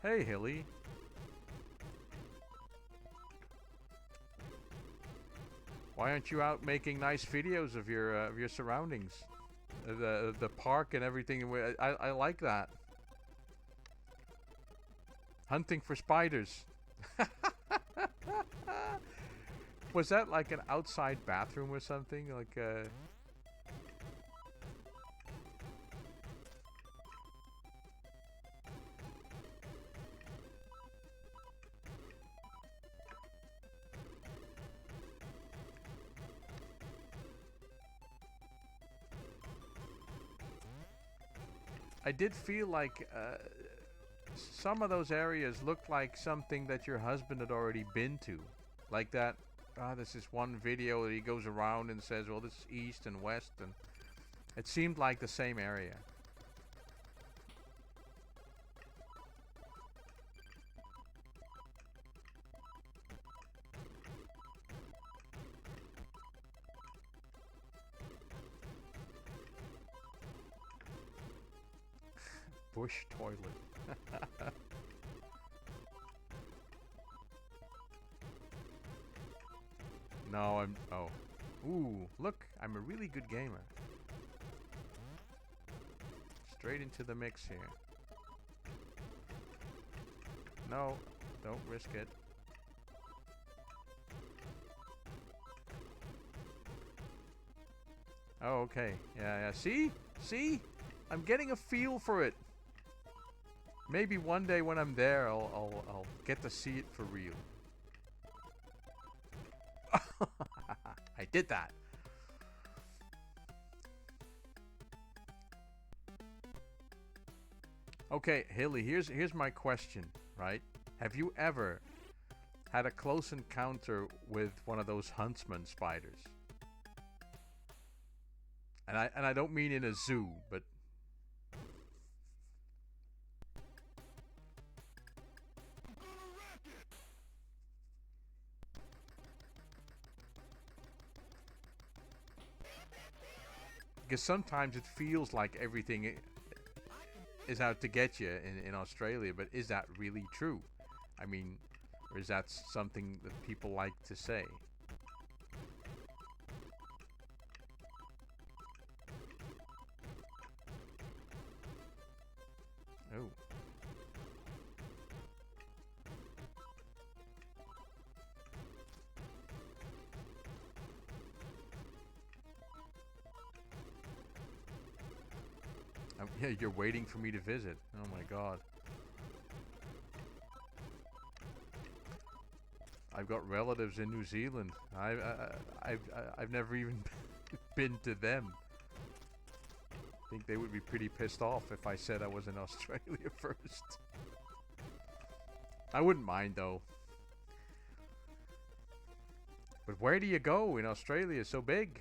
Hey, Hilly. Why aren't you out making nice videos of your surroundings, the park and everything? I like that. Hunting for spiders. Was that like an outside bathroom or something? Like I did feel like some of those areas looked like something that your husband had already been to. Like that, there's this one video that he goes around and says, well, this is east and west, and it seemed like the same area. Bush toilet. No, I'm... Oh. Ooh, look, I'm a really good gamer. Straight into the mix here. No, don't risk it. Oh, okay. Yeah. See? See? I'm getting a feel for it. Maybe one day when I'm there, I'll get to see it for real. I did that. Okay, Hilly, here's my question, right? Have you ever had a close encounter with one of those huntsman spiders? And I don't mean in a zoo, but because sometimes it feels like everything is out to get you in Australia, but is that really true? I mean, or is that something that people like to say? Oh. Yeah, you're waiting for me to visit. Oh my god. I've got relatives in New Zealand. I've never even been to them. I think they would be pretty pissed off if I said I was in Australia first. I wouldn't mind though. But where do you go in Australia? It's so big.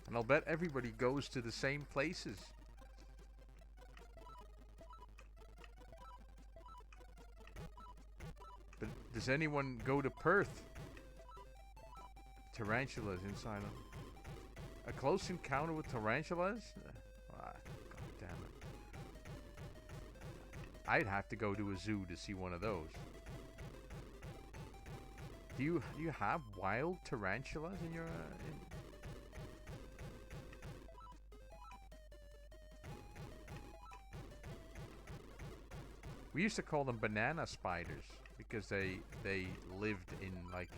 And I'll bet everybody goes to the same places. But does anyone go to Perth? Tarantulas inside them. A close encounter with tarantulas? God damn it. I'd have to go to a zoo to see one of those. Do you have wild tarantulas in your We used to call them banana spiders because they lived in like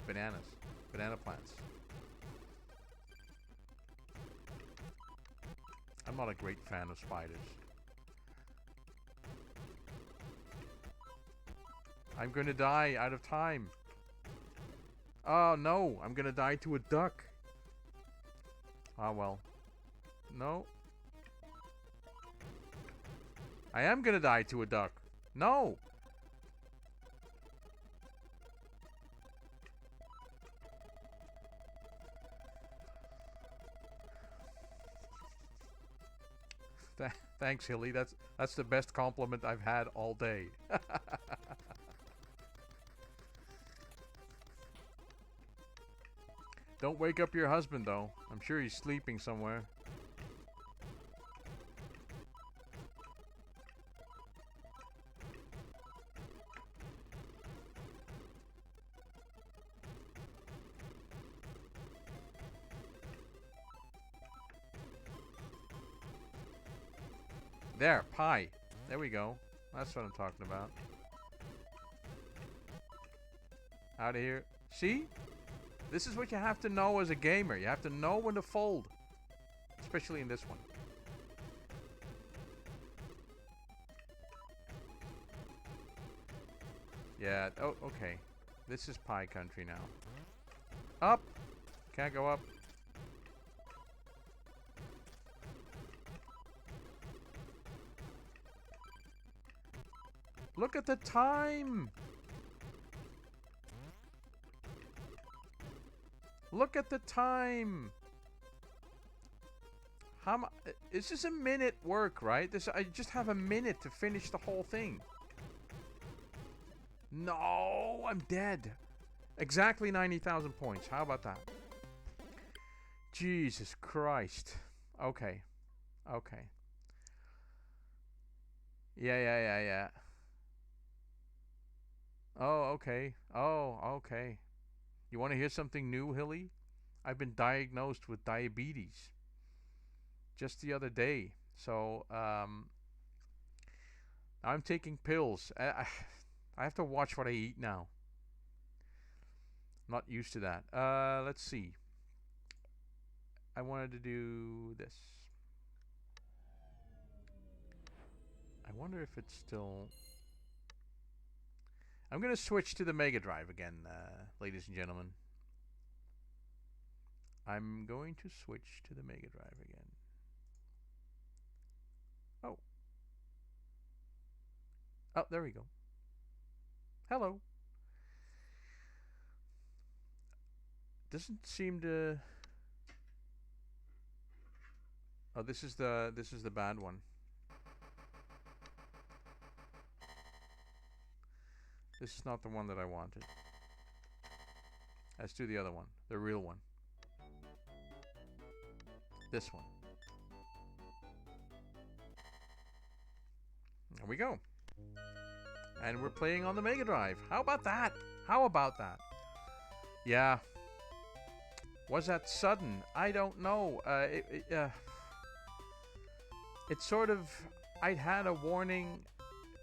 banana plants. I'm not a great fan of spiders. I'm gonna die out of time. Oh no, I'm gonna die to a duck. Ah well. No. I am gonna die to a duck. No! Thanks, Hilly. That's the best compliment I've had all day. Don't wake up your husband, though. I'm sure he's sleeping somewhere. There, pie. There we go. That's what I'm talking about. Out of here. See? This is what you have to know as a gamer. You have to know when to fold. Especially in this one. Yeah, oh, okay. This is pie country now. Up! Can't go up. Look at the time! Look at the time! How much? This is a minute work, right? I just have a minute to finish the whole thing. No, I'm dead. Exactly 90,000 points. How about that? Jesus Christ. Okay. Okay. Yeah. Oh, okay. Oh, okay. You want to hear something new, Hilly? I've been diagnosed with diabetes just the other day. So, I'm taking pills. I have to watch what I eat now. I'm not used to that. Let's see. I wanted to do this. I wonder if it's still... I'm going to switch to the Mega Drive again, ladies and gentlemen. I'm going to switch to the Mega Drive again. Oh. Oh, there we go. Hello. Doesn't seem to... Oh, this is the bad one. This is not the one that I wanted. Let's do the other one, the real one. This one. There we go. And we're playing on the Mega Drive. How about that? How about that? Yeah. Was that sudden? I don't know. It's sort of... I'd had a warning.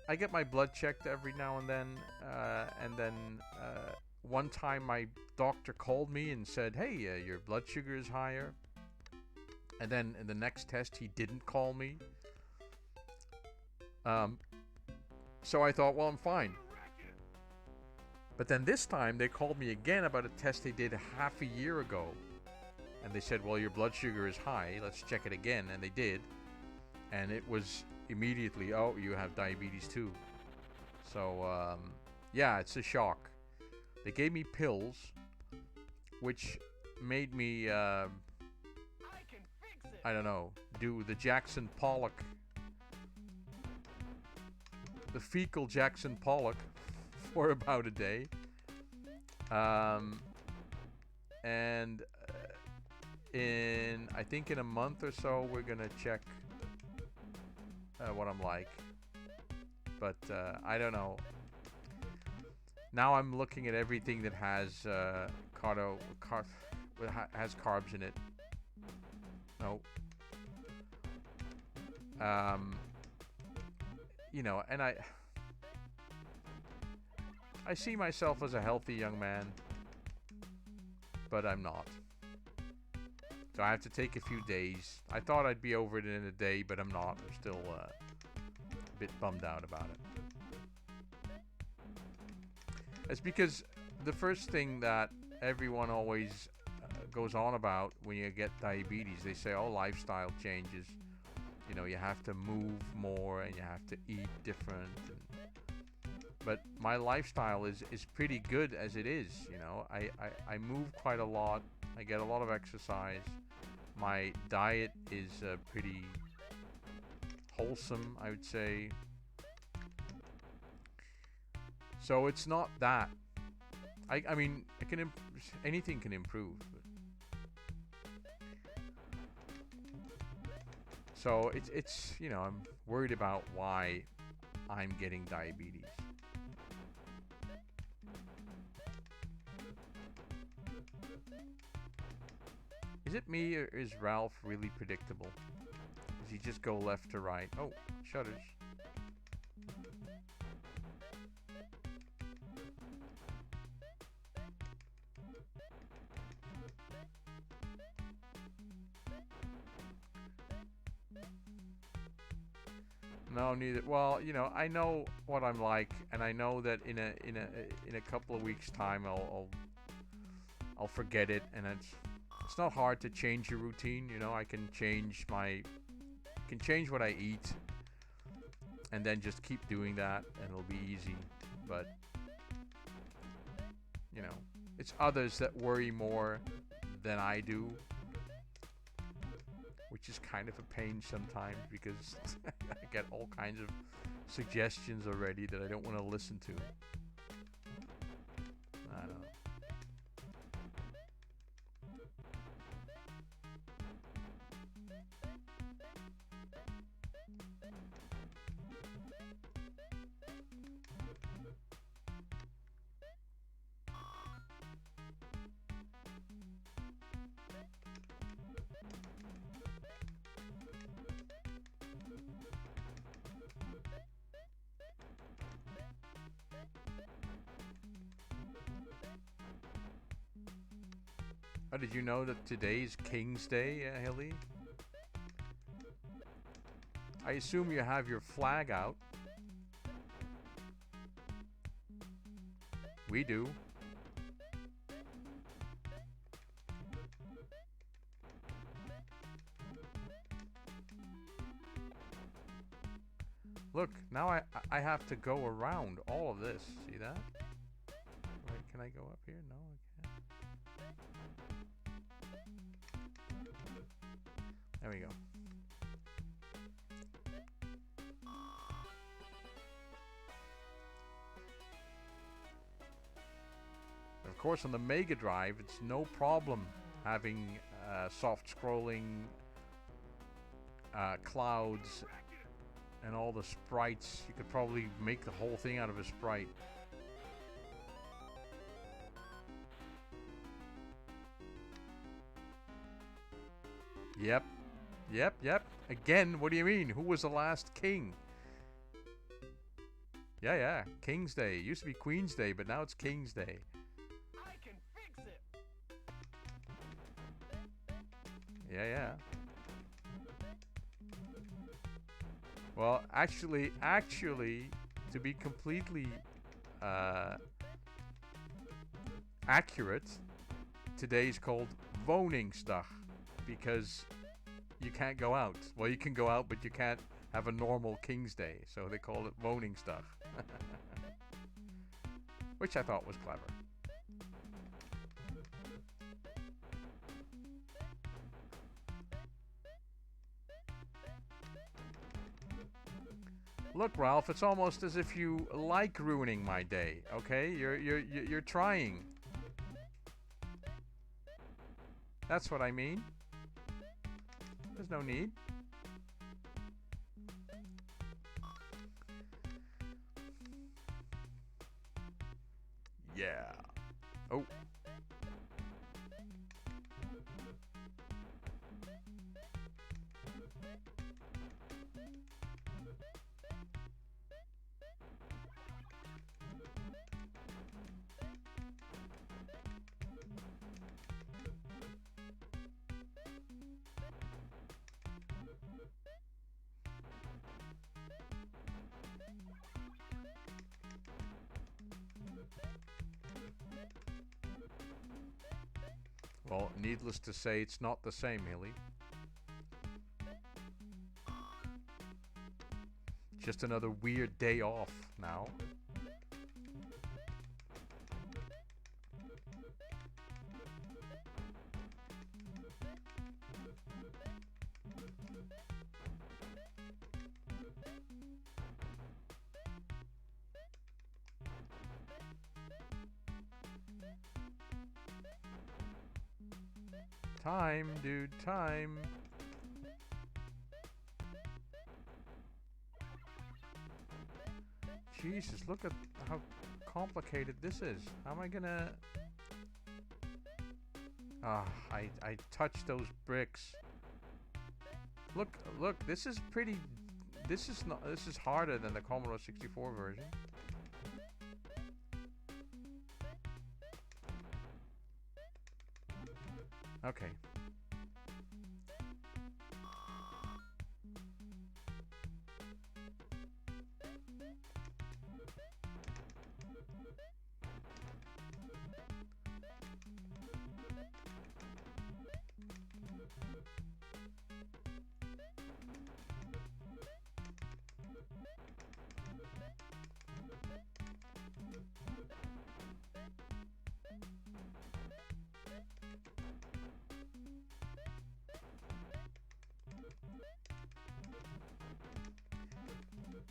I get my blood checked every now and then. One time my doctor called me and said, hey, your blood sugar is higher. And then in the next test, he didn't call me. So I thought, well, I'm fine. But then this time, they called me again about a test they did half a year ago. And they said, well, your blood sugar is high. Let's check it again. And they did. And it was immediately, oh, you have diabetes too. So, yeah, it's a shock. They gave me pills, which made me, I don't know, do the Jackson Pollock, the fecal Jackson Pollock for about a day. And I think in a month or so, we're going to check what I'm like. But I don't know. Now I'm looking at everything that has has carbs in it. No. You know, and I see myself as a healthy young man, but I'm not. So I have to take a few days. I thought I'd be over it in a day, but I'm not. I'm still a bit bummed out about it. It's because the first thing that everyone always goes on about when you get diabetes, they say, oh, lifestyle changes. you know, you have to move more and you have to eat different. But my lifestyle is pretty good as it is, you know. I move quite a lot. I get a lot of exercise. My diet is pretty wholesome, I would say. So it's not that. I mean, anything can improve. So it's you know, I'm worried about why I'm getting diabetes. Is it me or is Ralph really predictable? Does he just go left to right? Oh, shutters. No, neither. Well, you know, I know what I'm like, and I know that in a couple of weeks' time, I'll forget it, and it's not hard to change your routine. You know, I can change what I eat, and then just keep doing that, and it'll be easy. But you know, it's others that worry more than I do, which is kind of a pain sometimes because I get all kinds of suggestions already that I don't want to listen to. I don't know. Oh, did you know that today's King's Day, Hilly? I assume you have your flag out. We do. Look, now I have to go around all of this. See that? Wait, can I go up here? No, I can't. There we go. Of course, on the Mega Drive, it's no problem having soft scrolling clouds and all the sprites. You could probably make the whole thing out of a sprite. Yep. Yep. Again, what do you mean? Who was the last king? Yeah. King's Day. It used to be Queen's Day, but now it's King's Day. I can fix it. Yeah. Well, actually, to be completely accurate, today's called Woningsdag because you can't go out. Well, you can go out, but you can't have a normal King's Day, so they call it Woningsdag. Which I thought was clever. Look, Ralph, it's almost as if you like ruining my day. Okay, you're trying. That's what I mean. There's no need. Yeah. Oh. Well, needless to say, it's not the same, Hilly. Just another weird day off now. Time, dude, time. Jesus, look at how complicated this is. How am I gonna... Ah, I touched those bricks. Look, this is pretty... This is harder than the Commodore 64 version. Okay.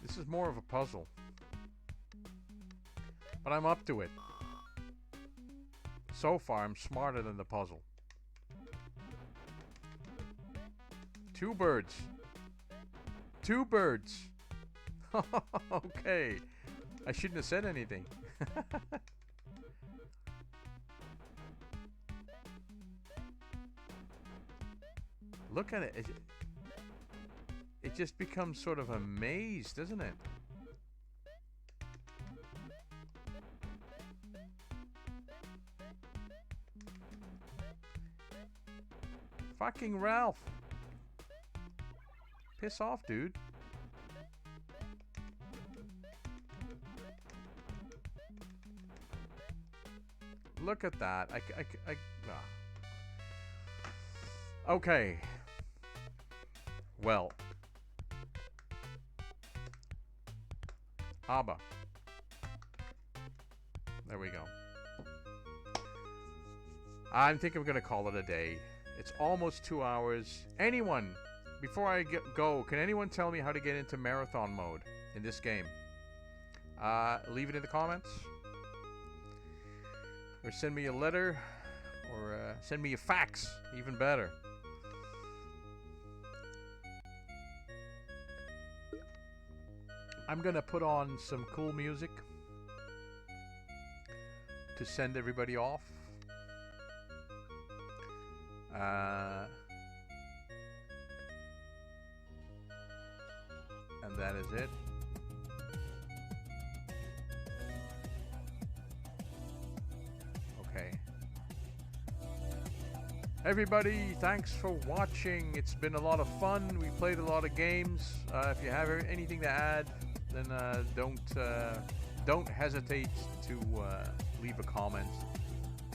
This is more of a puzzle. But I'm up to it. So far, I'm smarter than the puzzle. 2 birds. 2 birds. Okay. I shouldn't have said anything. Look at it. It just becomes sort of a maze, doesn't it? Fucking Ralph. Piss off, dude. Look at that. Okay. Well. Abba. There we go. I think I'm gonna call it a day. It's almost 2 hours. Anyone, before I go, can anyone tell me how to get into marathon mode in this game? Leave it in the comments. Or send me a letter. Or send me a fax. Even better. I'm gonna put on some cool music to send everybody off. And that is it. Okay. Everybody, thanks for watching. It's been a lot of fun. We played a lot of games. If you have anything to add, then don't hesitate to leave a comment.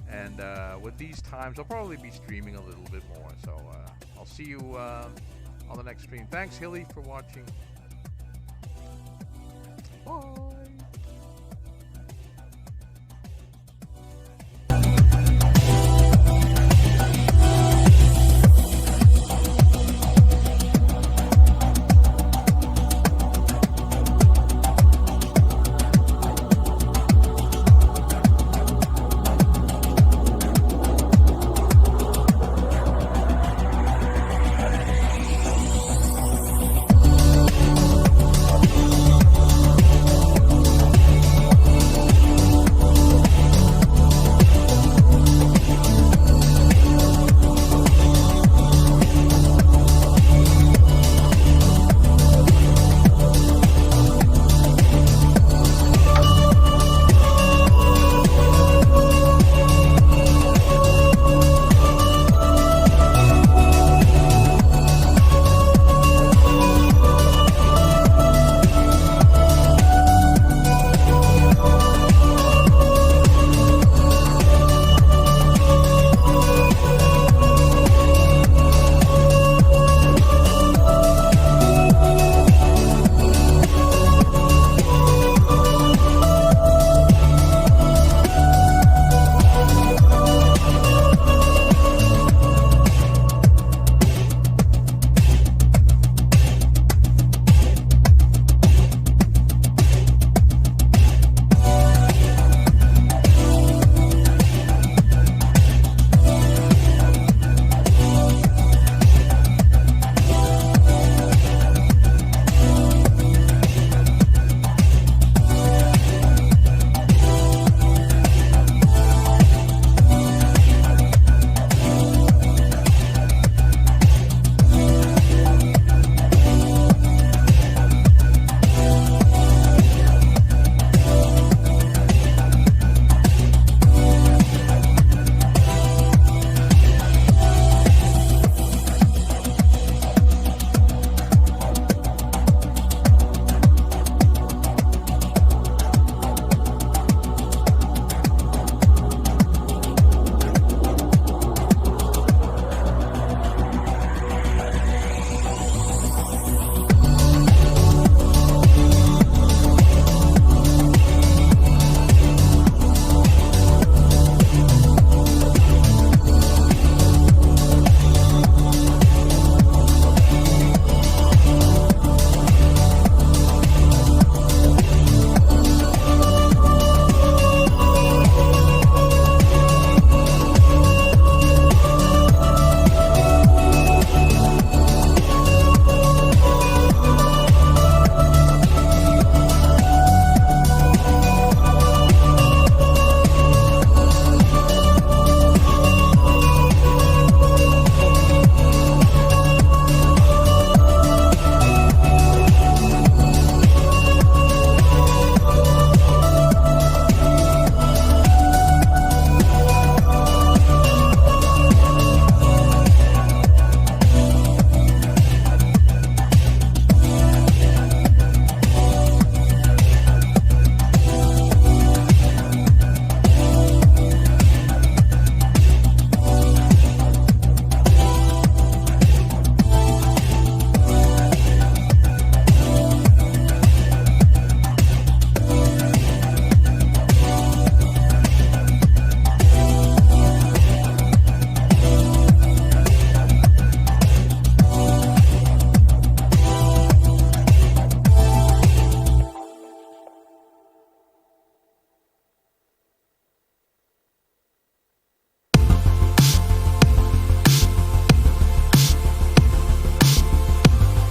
And with these times, I'll probably be streaming a little bit more. So I'll see you on the next stream. Thanks, Hilly, for watching. Bye.